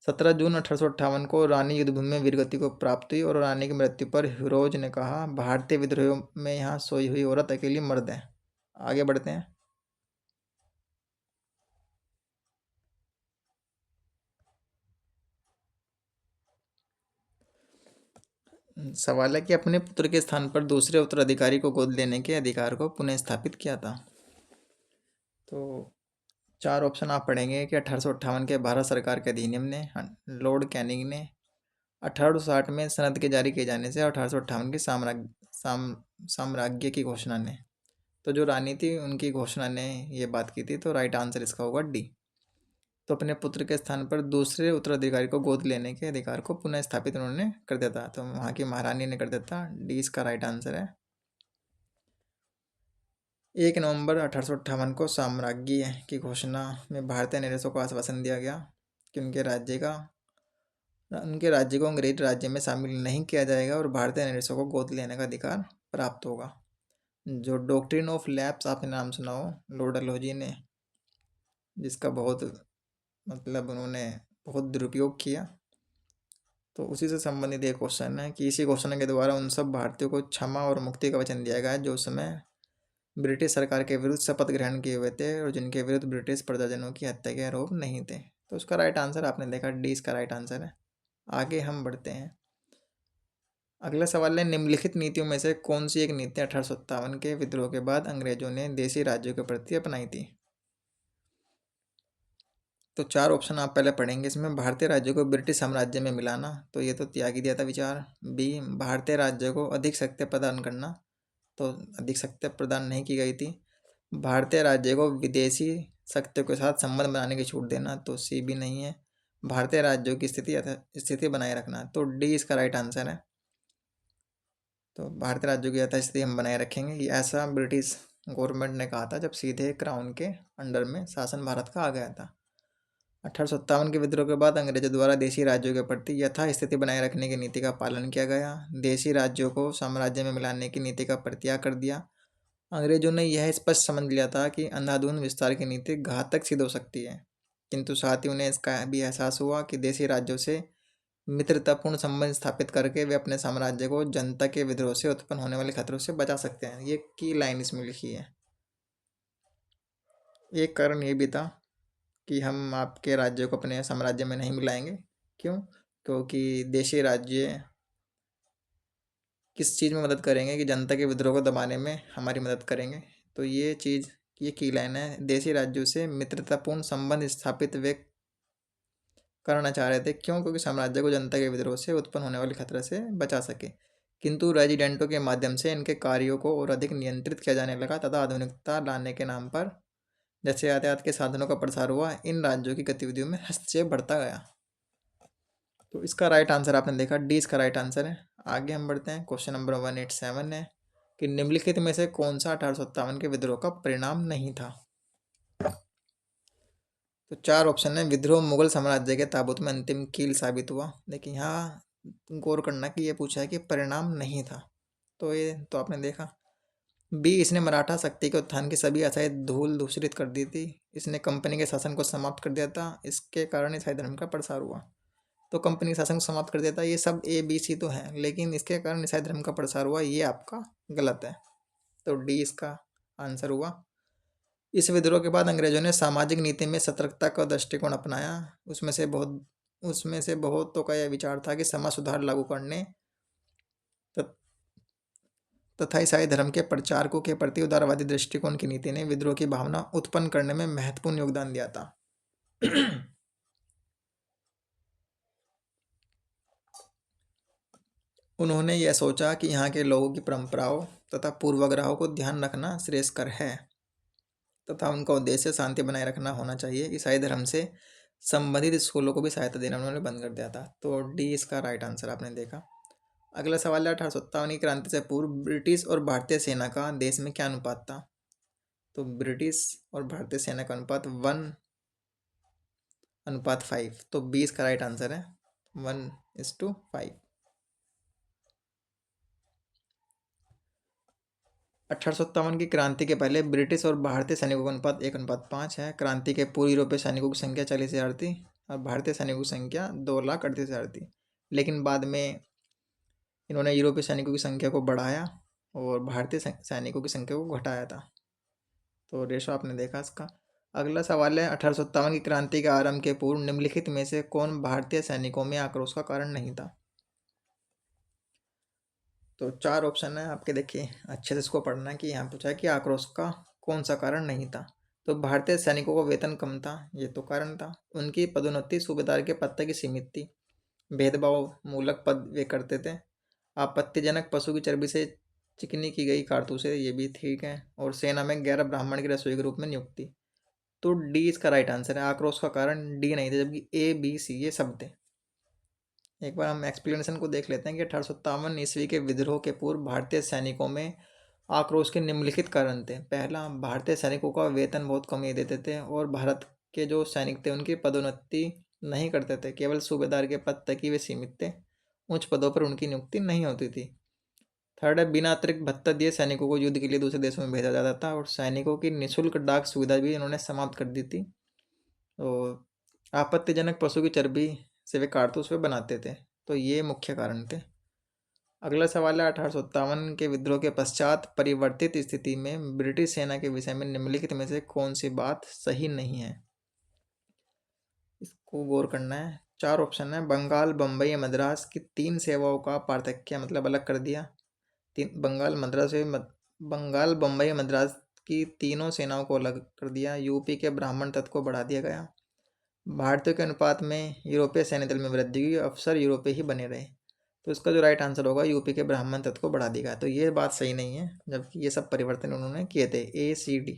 17 जून 1858 को रानी युद्धभूमि में वीरगति को प्राप्त हुई और रानी की मृत्यु पर हिरोज ने कहा, भारतीय विद्रोहियों में यहाँ सोई हुई औरत अकेली मर्द है। आगे बढ़ते हैं। सवाल है कि अपने पुत्र के स्थान पर दूसरे उत्तराधिकारी को गोद लेने के अधिकार को पुनः स्थापित किया था। तो चार ऑप्शन आप पढ़ेंगे कि 1858 के भारत सरकार के अधिनियम ने, लॉर्ड कैनिंग ने, 1860 में सनद के जारी किए जाने से, 1858 की साम्राज्य की घोषणा ने। तो जो रानी थी उनकी घोषणा ने ये बात की थी, तो राइट आंसर इसका होगा डी। तो अपने पुत्र के स्थान पर दूसरे उत्तराधिकारी को गोद लेने के अधिकार को पुनः स्थापित उन्होंने कर दिया था, तो वहाँ की महारानी ने कर दिया था। डी इसका राइट आंसर है। 1 नवंबर 1858 को साम्राज्य की घोषणा में भारतीय नरेशों को आश्वासन दिया गया कि उनके राज्य को अंग्रेज राज्य में शामिल नहीं किया जाएगा और भारतीय नरेशों को गोद लेने का अधिकार प्राप्त होगा। जो डॉक्ट्रिन ऑफ लैप्स आपने नाम सुना हो, लॉर्ड डलहौजी ने, जिसका बहुत मतलब उन्होंने बहुत दुरुपयोग किया, तो उसी से संबंधित एक क्वेश्चन है कि इसी घोषणा के द्वारा उन सब भारतीयों को क्षमा और मुक्ति का वचन दिया गया है जो उस समय ब्रिटिश सरकार के विरुद्ध शपथ ग्रहण किए हुए थे और जिनके विरुद्ध ब्रिटिश प्रजाजनों की हत्या के आरोप नहीं थे। तो उसका राइट आंसर आपने देखा, डी इसका राइट आंसर है। आगे हम बढ़ते हैं। अगला सवाल है, निम्नलिखित नीतियों में से कौन सी एक नीति 1857 के विद्रोह के बाद अंग्रेजों ने देशी राज्यों के प्रति अपनाई थी। तो चार ऑप्शन आप पहले पढ़ेंगे। इसमें भारतीय राज्यों को ब्रिटिश साम्राज्य में मिलाना, तो ये तो त्याग ही दिया था विचार। बी, भारतीय राज्यों को अधिक शक्ति प्रदान करना, तो अधिक शक्ति प्रदान नहीं की गई थी। भारतीय राज्य को विदेशी शक्तियों के साथ संबंध बनाने की छूट देना, तो सी भी नहीं है। भारतीय राज्यों की स्थिति बनाए रखना, तो डी इसका राइट आंसर है। तो भारतीय राज्यों की यथास्थिति हम बनाए रखेंगे, ये ऐसा ब्रिटिश गवर्नमेंट ने कहा था जब सीधे क्राउन के अंडर में शासन भारत का आ गया था। 1857 के विद्रोह के बाद अंग्रेजों द्वारा देशी राज्यों के प्रति यथास्थिति बनाए रखने की नीति का पालन किया गया। देशी राज्यों को साम्राज्य में मिलाने की नीति का परित्याग कर दिया। अंग्रेजों ने यह स्पष्ट समझ लिया था कि अंधाधुंध विस्तार की नीति घातक सिद्ध हो सकती है, किंतु साथ ही उन्हें इसका भी एहसास हुआ कि देशी राज्यों से मित्रतापूर्ण संबंध स्थापित करके वे अपने साम्राज्य को जनता के विद्रोह से उत्पन्न होने वाले खतरों से बचा सकते हैं। ये की लाइन इसमें लिखी है। एक कारण ये भी था कि हम आपके राज्य को अपने साम्राज्य में नहीं मिलाएंगे। क्यों? क्योंकि देशी राज्य किस चीज़ में मदद करेंगे कि जनता के विद्रोह को दबाने में हमारी मदद करेंगे। तो ये चीज़, ये की लाइन है। देशी राज्यों से मित्रतापूर्ण संबंध स्थापित वे करना चाह रहे थे। क्यों? क्योंकि साम्राज्य को जनता के विद्रोह से उत्पन्न होने वाले खतरे से बचा सके, किंतु रेजिडेंटों के माध्यम से इनके कार्यों को और अधिक नियंत्रित किया जाने लगा तथा आधुनिकता लाने के नाम पर जैसे यातायात के साधनों का प्रसार हुआ, इन राज्यों की गतिविधियों में हस्तक्षेप बढ़ता गया। तो इसका राइट आंसर आपने देखा, डी इसका राइट आंसर है। आगे हम बढ़ते हैं। क्वेश्चन नंबर 187 है कि निम्नलिखित में से कौन सा 1857 के विद्रोह का परिणाम नहीं था। तो चार ऑप्शन है। विद्रोह मुगल साम्राज्य के ताबूत में अंतिम कील साबित हुआ। देखिए यहाँ गौर करना कि ये पूछा है कि परिणाम नहीं था, तो ये तो आपने देखा। बी, इसने मराठा शक्ति के उत्थान की सभी आशाएं धूल धूसरित कर दी थी। इसने कंपनी के शासन को समाप्त कर दिया था, इसके कारण ईसाई धर्म का प्रसार हुआ। तो कंपनी शासन को समाप्त कर दिया था, ये सब ए बी सी तो है, लेकिन इसके कारण ईसाई धर्म का प्रसार हुआ, ये आपका गलत है। तो डी इसका आंसर हुआ। इस विद्रोह के बाद अंग्रेजों ने सामाजिक नीति में सतर्कता का दृष्टिकोण अपनाया। उसमें से बहुतों का यह विचार था कि समाज सुधार लागू करने तथा ईसाई धर्म के प्रचारकों के प्रति उदारवादी दृष्टिकोण की नीति ने विद्रोह की भावना उत्पन्न करने में महत्वपूर्ण योगदान दिया था। उन्होंने यह सोचा कि यहाँ के लोगों की परंपराओं तथा पूर्वाग्रहों को ध्यान रखना श्रेयस्कर है तथा उनका उद्देश्य शांति बनाए रखना होना चाहिए। ईसाई धर्म से संबंधित स्कूलों को भी सहायता देना उन्होंने बंद कर दिया था। तो डी इसका राइट आंसर आपने देखा। अगला सवाल है, 1857 की क्रांति से पूर्व ब्रिटिश और भारतीय सेना का देश में क्या अनुपात था। तो ब्रिटिश और भारतीय सेना का अनुपात 1:5। तो 20 का राइट आंसर है। 1:5। 1857 की क्रांति के पहले ब्रिटिश और भारतीय सैनिकों का अनुपात 1:5 है। क्रांति के पूर्व यूरोपीय सैनिकों की संख्या 40,000 थी और भारतीय सैनिकों की संख्या 2,38,000 थी। लेकिन बाद में इन्होंने यूरोपीय सैनिकों की संख्या को बढ़ाया और भारतीय सैनिकों की संख्या को घटाया था। तो रेशो आपने देखा इसका। अगला सवाल है, 1857 की क्रांति के आरंभ के पूर्व निम्नलिखित में से कौन भारतीय सैनिकों में आक्रोश का कारण नहीं था? तो 4 ऑप्शन है आपके, देखिए अच्छे से इसको पढ़ना है कि यहाँ पूछा है कि आक्रोश का कौन सा कारण नहीं था। तो भारतीय सैनिकों का वेतन कम था, ये तो कारण था। उनकी पदोन्नति सूबेदार के पद तक ही सीमित थी। भेदभाव मूलक पद वे करते थे। आपत्तिजनक पशु की चर्बी से चिकनी की गई कारतूसें, ये भी ठीक है। और सेना में गैर ब्राह्मण की रसोई के रूप में नियुक्ति। तो डी इसका राइट आंसर है। आक्रोश का कारण डी नहीं था, जबकि ए बी सी ये सब थे। एक बार हम एक्सप्लेनेशन को देख लेते हैं कि 1857 ईस्वी के विद्रोह के पूर्व भारतीय सैनिकों में आक्रोश के निम्नलिखित कारण थे। पहला, भारतीय सैनिकों का वेतन बहुत कम ही देते थे और भारत के जो सैनिक थे उनकी पदोन्नति नहीं करते थे, केवल सूबेदार के पद तक ही वे सीमित थे। उच्च पदों पर उनकी नियुक्ति नहीं होती थी। थर्ड है, बिना अतिरिक्त भत्ता दिए सैनिकों को युद्ध के लिए दूसरे देशों में भेजा जाता था और सैनिकों की निःशुल्क डाक सुविधा भी इन्होंने समाप्त कर दी थी। और आपत्तिजनक पशु की चर्बी से वे कारतूस वे बनाते थे। तो ये मुख्य कारण थे। अगला सवाल है, 1857 के विद्रोह के पश्चात परिवर्तित स्थिति में ब्रिटिश सेना के विषय में निम्नलिखित में से कौन सी बात सही नहीं है? इसको गौर करना है। 4 ऑप्शन है। बंगाल, बम्बई, मद्रास की 3 सेवाओं का पार्थक्य मतलब अलग कर दिया। बंगाल, बम्बई, मद्रास की तीनों सेनाओं को अलग कर दिया। यूपी के ब्राह्मण तत्व को बढ़ा दिया गया। भारतीयों के अनुपात में यूरोपीय सैन्य दल में वृद्धि हुई, अफसर यूरोपीय ही बने रहे। तो इसका जो राइट आंसर होगा, यूपी के ब्राह्मण तत्व को बढ़ा दिया। तो ये बात सही नहीं है, जबकि ये सब परिवर्तन उन्होंने किए थे। ACD।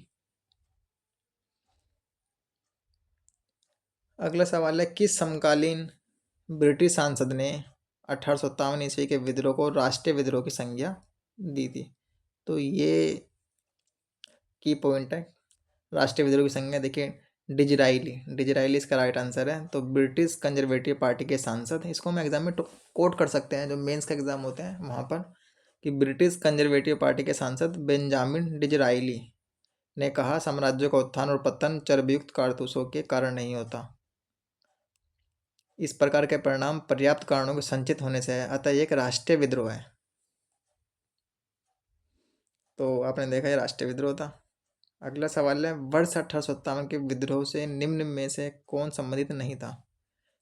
अगला सवाल है, किस समकालीन ब्रिटिश सांसद ने 1857 ईस्वी के विद्रोह को राष्ट्रीय विद्रोह की संज्ञा दी थी? तो ये की पॉइंट है। राष्ट्रीय विद्रोह की संज्ञा देखिए, डिजराइली इसका राइट आंसर है। तो ब्रिटिश कंजर्वेटिव पार्टी के सांसद, इसको हम एग्जाम में कोट कर सकते हैं, जो मेंस का एग्जाम होते हैं वहाँ पर, कि ब्रिटिश कंजर्वेटिव पार्टी के सांसद बेंजामिन डिजराइली ने कहा, साम्राज्य का उत्थान और पतन चर्बयुक्त कारतूसों के कारण नहीं होता। इस प्रकार के परिणाम पर्याप्त कारणों के संचित होने से है, अतः ये एक राष्ट्रीय विद्रोह है। तो आपने देखा, ये राष्ट्रीय विद्रोह था। अगला सवाल है, वर्ष 1857 के विद्रोह से निम्न में से कौन संबंधित नहीं था?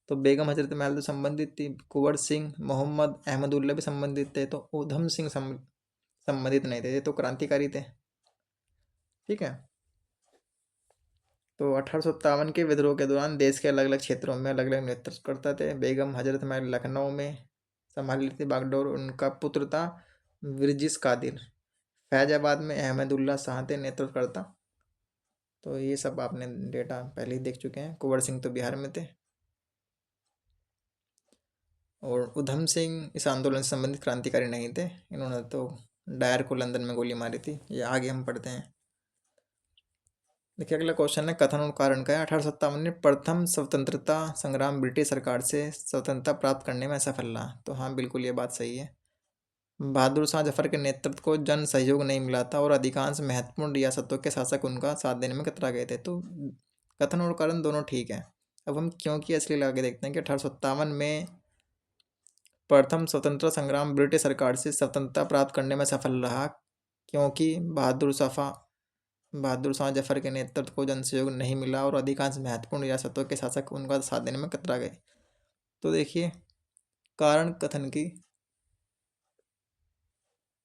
तो बेगम हजरत महल तो संबंधित थी, कुंवर सिंह, मोहम्मद अहमदुल्ला भी संबंधित थे, तो उधम सिंह संबंधित नहीं थे, ये तो क्रांतिकारी थे। ठीक है। तो 1857 के विद्रोह के दौरान देश के अलग अलग क्षेत्रों में अलग अलग नेतृत्व करते थे। बेगम हजरत महल लखनऊ में संभाली थी बागडोर, उनका पुत्र था विरजिस कादिर। फैजाबाद में अहमदुल्ला शाह थे नेतृत्व करता। तो ये सब आपने डेटा पहले ही देख चुके हैं। कुंवर सिंह तो बिहार में थे। और उधम सिंह इस आंदोलन से संबंधित क्रांतिकारी नहीं थे, इन्होंने तो डायर को लंदन में गोली मारी थी। ये आगे हम पढ़ते हैं। देखिए अगला क्वेश्चन है, कथन और कारण का है। 1857 में प्रथम स्वतंत्रता संग्राम ब्रिटिश सरकार से स्वतंत्रता प्राप्त करने में असफल रहा। तो हाँ, बिल्कुल ये बात सही है। बहादुर शाह जफर के नेतृत्व को जन सहयोग नहीं मिला था और अधिकांश महत्वपूर्ण रियासतों के शासक उनका साथ देने में कतरा गए थे। तो कथन और कारण दोनों ठीक है। अब हम क्यों किया इसलिए आगे देखते हैं कि 1857 में प्रथम स्वतंत्रता संग्राम ब्रिटिश सरकार से स्वतंत्रता प्राप्त करने में सफल रहा, क्योंकि बहादुर शाह जफर के नेतृत्व को जनसहयोग नहीं मिला और अधिकांश महत्वपूर्ण रियासतों के शासक उनका साथ देने में कतरा गए। तो देखिए, कारण कथन की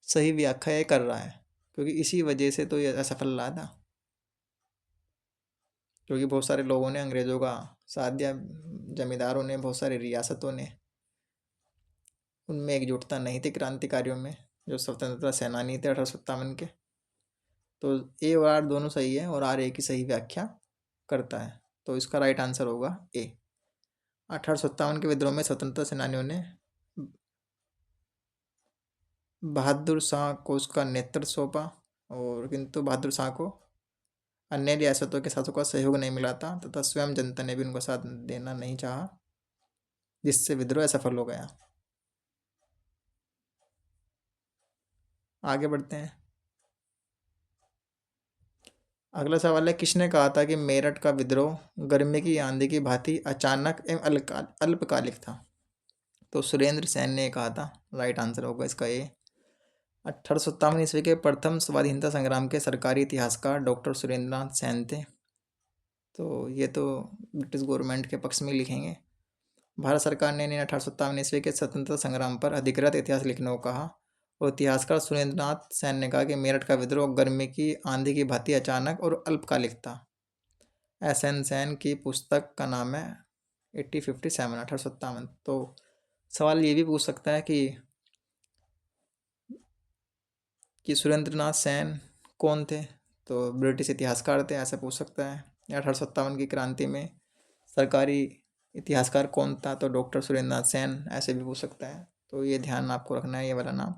सही व्याख्या ये कर रहा है, क्योंकि इसी वजह से तो ये असफल रहा था, क्योंकि बहुत सारे लोगों ने अंग्रेज़ों का साथ दिया, जमींदारों ने, बहुत सारी रियासतों ने, उनमें एकजुटता नहीं थी क्रांतिकारियों में, जो स्वतंत्रता सेनानी थे 1857 के। तो ए और आर दोनों सही है और आर ए की सही व्याख्या करता है। तो इसका राइट आंसर होगा ए। 1857 के विद्रोह में स्वतंत्रता सेनानियों ने बहादुर शाह को उसका नेतृत्व सौंपा, और किंतु बहादुर शाह को अन्य रियासतों के शासकों का सहयोग नहीं मिला था तथा स्वयं जनता ने भी उनका साथ देना नहीं चाहा, जिससे विद्रोह असफल हो गया। आगे बढ़ते हैं। अगला सवाल है, किसने कहा था कि मेरठ का विद्रोह गर्मी की आंधी की भांति अचानक एवं अल्पकालिक था? तो सुरेंद्र सेन ने कहा था। राइट आंसर होगा इसका ए। 1857 ईस्वी के प्रथम स्वाधीनता संग्राम के सरकारी इतिहासकार डॉक्टर सुरेंद्र नाथ सेन थे। तो ये तो ब्रिटिश गवर्नमेंट के पक्ष में लिखेंगे। भारत सरकार ने 1857 ईस्वी के स्वतंत्रता संग्राम पर अधिकृत इतिहास लिखने को कहा और इतिहासकार सुरेंद्र नाथ सेन ने कहा कि मेरठ का विद्रोह गर्मी की आंधी की भांति अचानक और अल्पकालिक था। एस एन सेन की पुस्तक का नाम है 1857, 1857। तो सवाल ये भी पूछ सकता है कि सुरेंद्र नाथ सेन कौन थे? तो ब्रिटिश इतिहासकार थे, ऐसा पूछ सकता है। 1857 की क्रांति में सरकारी इतिहासकार कौन था? तो डॉक्टर सुरेंद्र नाथ सेन, ऐसे भी पूछ सकता है। तो ये ध्यान आपको रखना है, ये वाला नाम।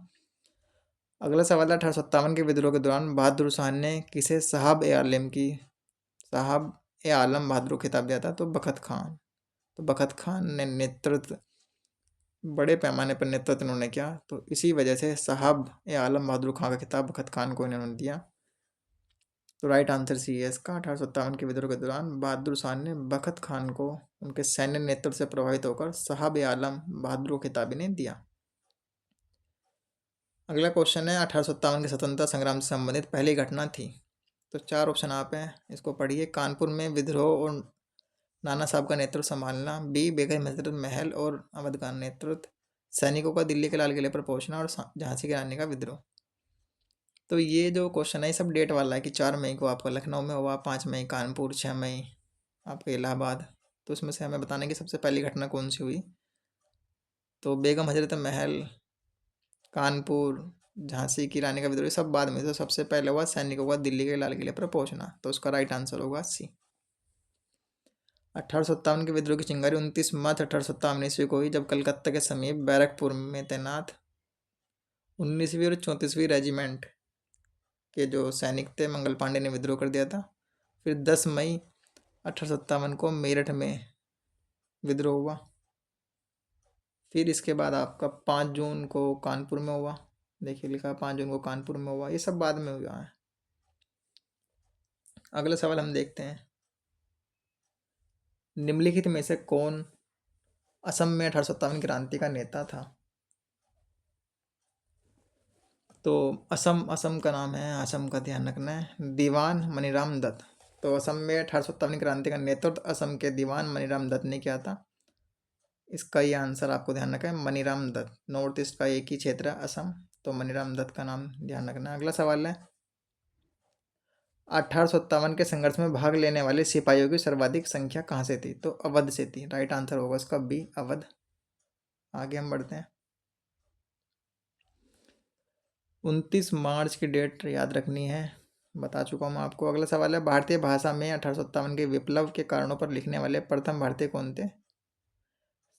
अगला सवाल है, 1857 के विद्रोह के दौरान बहादुर शाह ने किसे साहब ए आलम बहादुर खिताब दिया था? तो बखत खान। तो बखत खान ने नेतृत्व, बड़े पैमाने पर नेतृत्व इन्होंने किया, तो इसी वजह से साहब ए आलम बहादुर खान का खिताब बखत खान को इन्होंने दिया। तो राइट आंसर सी है इसका। 1857 के विद्रोह के दौरान बहादुर शाह ने बखत खान को उनके सैन्य नेतृत्व से प्रभावित होकर साहब ए आलम बहादुर खिताब इन्हें दिया। अगला क्वेश्चन है, 1857 के स्वतंत्रता संग्राम से संबंधित पहली घटना थी। तो 4 ऑप्शन आप हैं, इसको पढ़िए। कानपुर में विद्रोह और नाना साहब का नेतृत्व संभालना, बी बेगम हजरत महल और अवध का नेतृत्व, सैनिकों का दिल्ली के लाल किले पर पहुंचना और झांसी की रानी का विद्रोह। तो ये जो क्वेश्चन है ये सब डेट वाला है कि 4 मई को आपका लखनऊ में हुआ, 5 मई कानपुर, 6 मई आपका इलाहाबाद। तो इसमें से हमें बताना है कि सबसे पहली घटना कौन सी हुई। तो बेगम हजरत महल, कानपुर, झांसी की रानी का विद्रोह सब बाद में। तो सबसे पहले हुआ सैनिकों का दिल्ली के लाल किले पर पहुंचना, तो उसका राइट आंसर होगा सी। 1857 के विद्रोह की चिंगारी 29 मार्च 1857 ईस्वी को हुई, जब कलकत्ता के समीप बैरकपुर में तैनात 19वीं और 34वीं रेजिमेंट के जो सैनिक थे मंगल पांडे ने विद्रोह कर दिया था। फिर 10 मई 1857 को मेरठ में विद्रोह हुआ। फिर इसके बाद आपका 5 जून को कानपुर में हुआ। देखिए लिखा 5 जून को कानपुर में हुआ, ये सब बाद में हुआ है। अगला सवाल हम देखते हैं, निम्नलिखित में से कौन असम में 1857 क्रांति का नेता था? तो असम का नाम है, असम का ध्यान रखना है, दीवान मनीराम दत्त। तो असम में 1857 क्रांति का नेतृत्व असम के दीवान मनीराम दत्त ने किया था। इसका ये आंसर आपको ध्यान रखना है, मनीराम दत्त। नॉर्थ ईस्ट का एक ही क्षेत्र है असम, तो मनीराम दत्त का नाम ध्यान रखना है। अगला सवाल है, 1857 के संघर्ष में भाग लेने वाले सिपाहियों की सर्वाधिक संख्या कहाँ से थी? तो अवध से थी। राइट आंसर होगा इसका बी, अवध। आगे हम बढ़ते हैं। 29 मार्च की डेट याद रखनी है, बता चुका हूँ आपको। अगला सवाल है, भारतीय भाषा में 1857 के विप्लव के कारणों पर लिखने वाले प्रथम भारतीय कौन थे?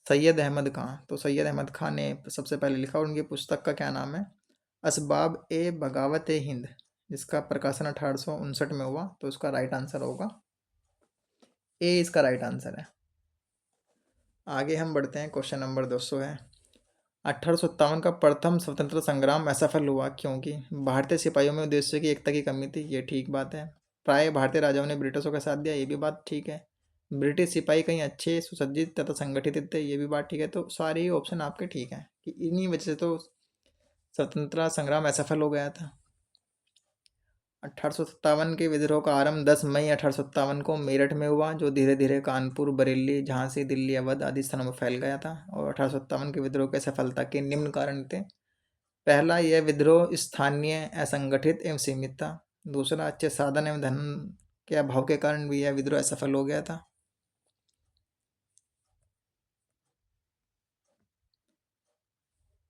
सैयद अहमद खां। तो सैयद अहमद खां ने सबसे पहले लिखा और उनकी पुस्तक का क्या नाम है? असबाब ए बगावत ए हिंद, जिसका प्रकाशन 1859 में हुआ। तो उसका राइट आंसर होगा ए, इसका राइट आंसर है। आगे हम बढ़ते हैं, क्वेश्चन नंबर 200 है, 1857 का प्रथम स्वतंत्रता संग्राम असफल हुआ क्योंकि? भारतीय सिपाहियों में उद्देश्य की एकता की कमी थी, ये ठीक बात है। प्राय भारतीय राजाओं ने ब्रिटिशों का साथ दिया, ये भी बात ठीक है। ब्रिटिश सिपाही कहीं अच्छे, सुसज्जित तथा संगठित थे, ये भी बात ठीक है। तो सारे ही ऑप्शन आपके ठीक हैं कि इन्हीं वजह से तो स्वतंत्रता संग्राम असफल हो गया था। 1857 के विद्रोह का आरंभ 10 मई 1857 को मेरठ में हुआ, जो धीरे धीरे कानपुर, बरेली, झांसी, दिल्ली, अवध आदि स्थानों में फैल गया था। और 1857 के विद्रोह की सफलता के निम्न कारण थे। पहला, यह विद्रोह स्थानीय, असंगठित एवं सीमित था। दूसरा, अच्छे साधन एवं धन के अभाव के कारण भी यह विद्रोह असफल हो गया था।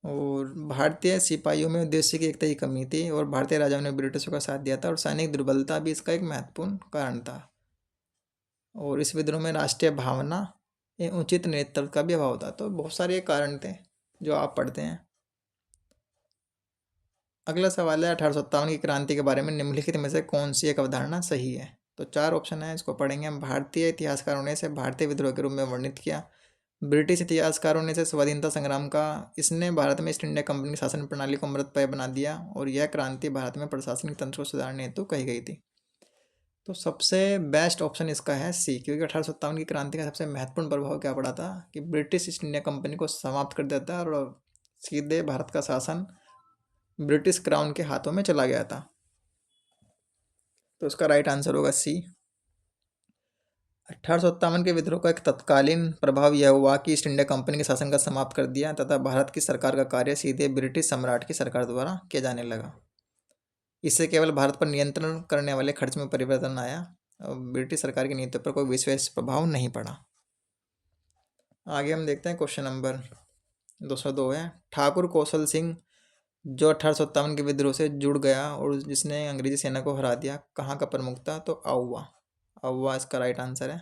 और भारतीय सिपाहियों में उद्देश्य की एकता की कमी थी और भारतीय राजाओं ने ब्रिटिशों का साथ दिया था, और सैनिक दुर्बलता भी इसका एक महत्वपूर्ण कारण था। और इस विद्रोह में राष्ट्रीय भावना एवं उचित नेतृत्व का भी अभाव था। तो बहुत सारे कारण थे जो आप पढ़ते हैं। अगला सवाल है, 1857 की क्रांति के बारे में निम्नलिखित में से कौन सी एक अवधारणा सही है? तो 4 ऑप्शन है, इसको पढ़ेंगे हम। भारतीय इतिहासकारों ने इसे भारतीय विद्रोह के रूप में वर्णित किया, ब्रिटिश इतिहासकारों ने इसे स्वाधीनता संग्राम का, इसने भारत में ईस्ट इंडिया कंपनी की शासन प्रणाली को अमृतप्राय बना दिया और यह क्रांति भारत में प्रशासनिक तंत्र को सुधारने हेतु कही गई थी। तो सबसे बेस्ट ऑप्शन इसका है सी, क्योंकि 1857 की क्रांति का सबसे महत्वपूर्ण प्रभाव क्या पड़ा था कि ब्रिटिश ईस्ट इंडिया कंपनी को समाप्त कर दिया था और सीधे भारत का शासन ब्रिटिश क्राउन के हाथों में चला गया था। तो इसका राइट आंसर होगा सी। 1857 के विद्रोह का एक तत्कालीन प्रभाव यह हुआ कि ईस्ट इंडिया कंपनी के शासन का समाप्त कर दिया तथा भारत की सरकार का कार्य सीधे ब्रिटिश सम्राट की सरकार द्वारा किया जाने लगा। इससे केवल भारत पर नियंत्रण करने वाले खर्च में परिवर्तन आया और ब्रिटिश सरकार की नीतियों पर कोई विशेष प्रभाव नहीं पड़ा। आगे हम देखते हैं क्वेश्चन नंबर 202 है, ठाकुर कौशल सिंह जो 1857 के विद्रोह से जुड़ गया और जिसने अंग्रेजी सेना को हरा दिया, कहाँ का प्रमुख था? तो आउवा। आउवा इसका राइट आंसर है।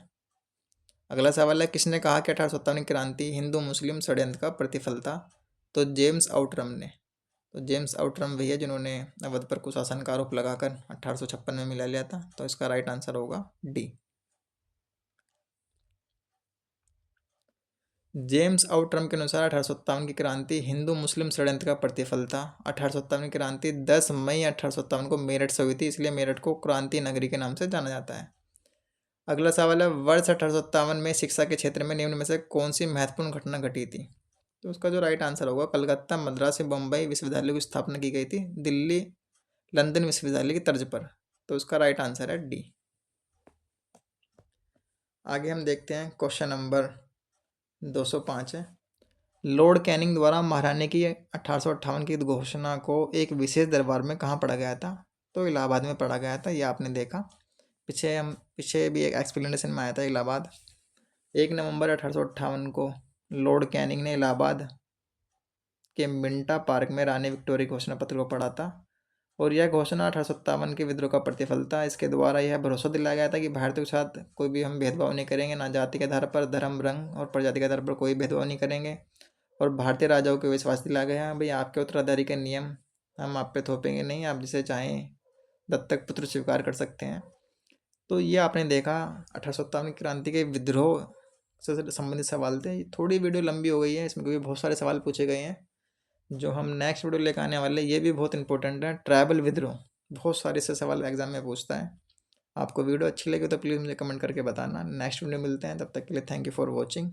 अगला सवाल है, किसने कहा कि 1857 की क्रांति हिंदू मुस्लिम षड्यंत्र का प्रतिफल था? तो जेम्स आउटरम ने। तो जेम्स आउटरम वही है जिन्होंने अवध पर कुशासन का आरोप लगाकर 1856 में मिला लिया था। तो इसका राइट आंसर होगा डी। जेम्स आउटरम के अनुसार 1857 की क्रांति हिंदू मुस्लिम षड्यंत्र का प्रतिफल था। 1857 की क्रांति 10 मई 1857 को मेरठ से हुई थी, इसलिए मेरठ को क्रांति नगरी के नाम से जाना जाता है। अगला सवाल है, वर्ष 1857 में शिक्षा के क्षेत्र में निम्न में से कौन सी महत्वपूर्ण घटना घटी थी? तो उसका जो राइट आंसर होगा, कलकत्ता मद्रास बम्बई विश्वविद्यालय की स्थापना की गई थी दिल्ली लंदन विश्वविद्यालय की तर्ज पर। तो उसका राइट आंसर है डी। आगे हम देखते हैं क्वेश्चन नंबर 205 है, लॉर्ड कैनिंग द्वारा महारानी की 1858 की घोषणा को एक विशेष दरबार में कहाँ पढ़ा गया था? तो इलाहाबाद में पढ़ा गया था। ये आपने देखा, पीछे भी एक एक्सप्लेनेशन में आया था इलाहाबाद। 1 नवंबर 1858 को लॉर्ड कैनिंग ने इलाहाबाद के मिंटा पार्क में रानी विक्टोरिया घोषणा पत्र को पढ़ा था और यह घोषणा 1857 के विद्रोह का प्रतिफल था। इसके द्वारा यह भरोसा दिलाया गया था कि भारतीयों के साथ कोई भी हम भेदभाव नहीं करेंगे, ना जाति के आधार पर, धर्म, रंग और प्रजाति के आधार पर कोई भेदभाव नहीं करेंगे। और भारतीय राजाओं को विश्वास दिलाया गया, भाई आपके उत्तराधिकारी के नियम हम आप पे थोपेंगे नहीं, आप जिसे चाहें दत्तक पुत्र स्वीकार कर सकते हैं। तो ये आपने देखा 1857 की क्रांति के विद्रोह से संबंधित सवाल थे। थोड़ी वीडियो लंबी हो गई है इसमें, क्योंकि बहुत सारे सवाल पूछे गए हैं। जो हम नेक्स्ट वीडियो लेकर आने वाले ये भी बहुत इंपॉर्टेंट है, ट्राइबल विद्रोह। बहुत सारे से सवाल एग्जाम में पूछता है। आपको वीडियो अच्छी लगी तो प्लीज़ मुझे कमेंट करके बताना। नेक्स्ट वीडियो मिलते हैं, तब तक के लिए थैंक यू फॉर वॉचिंग।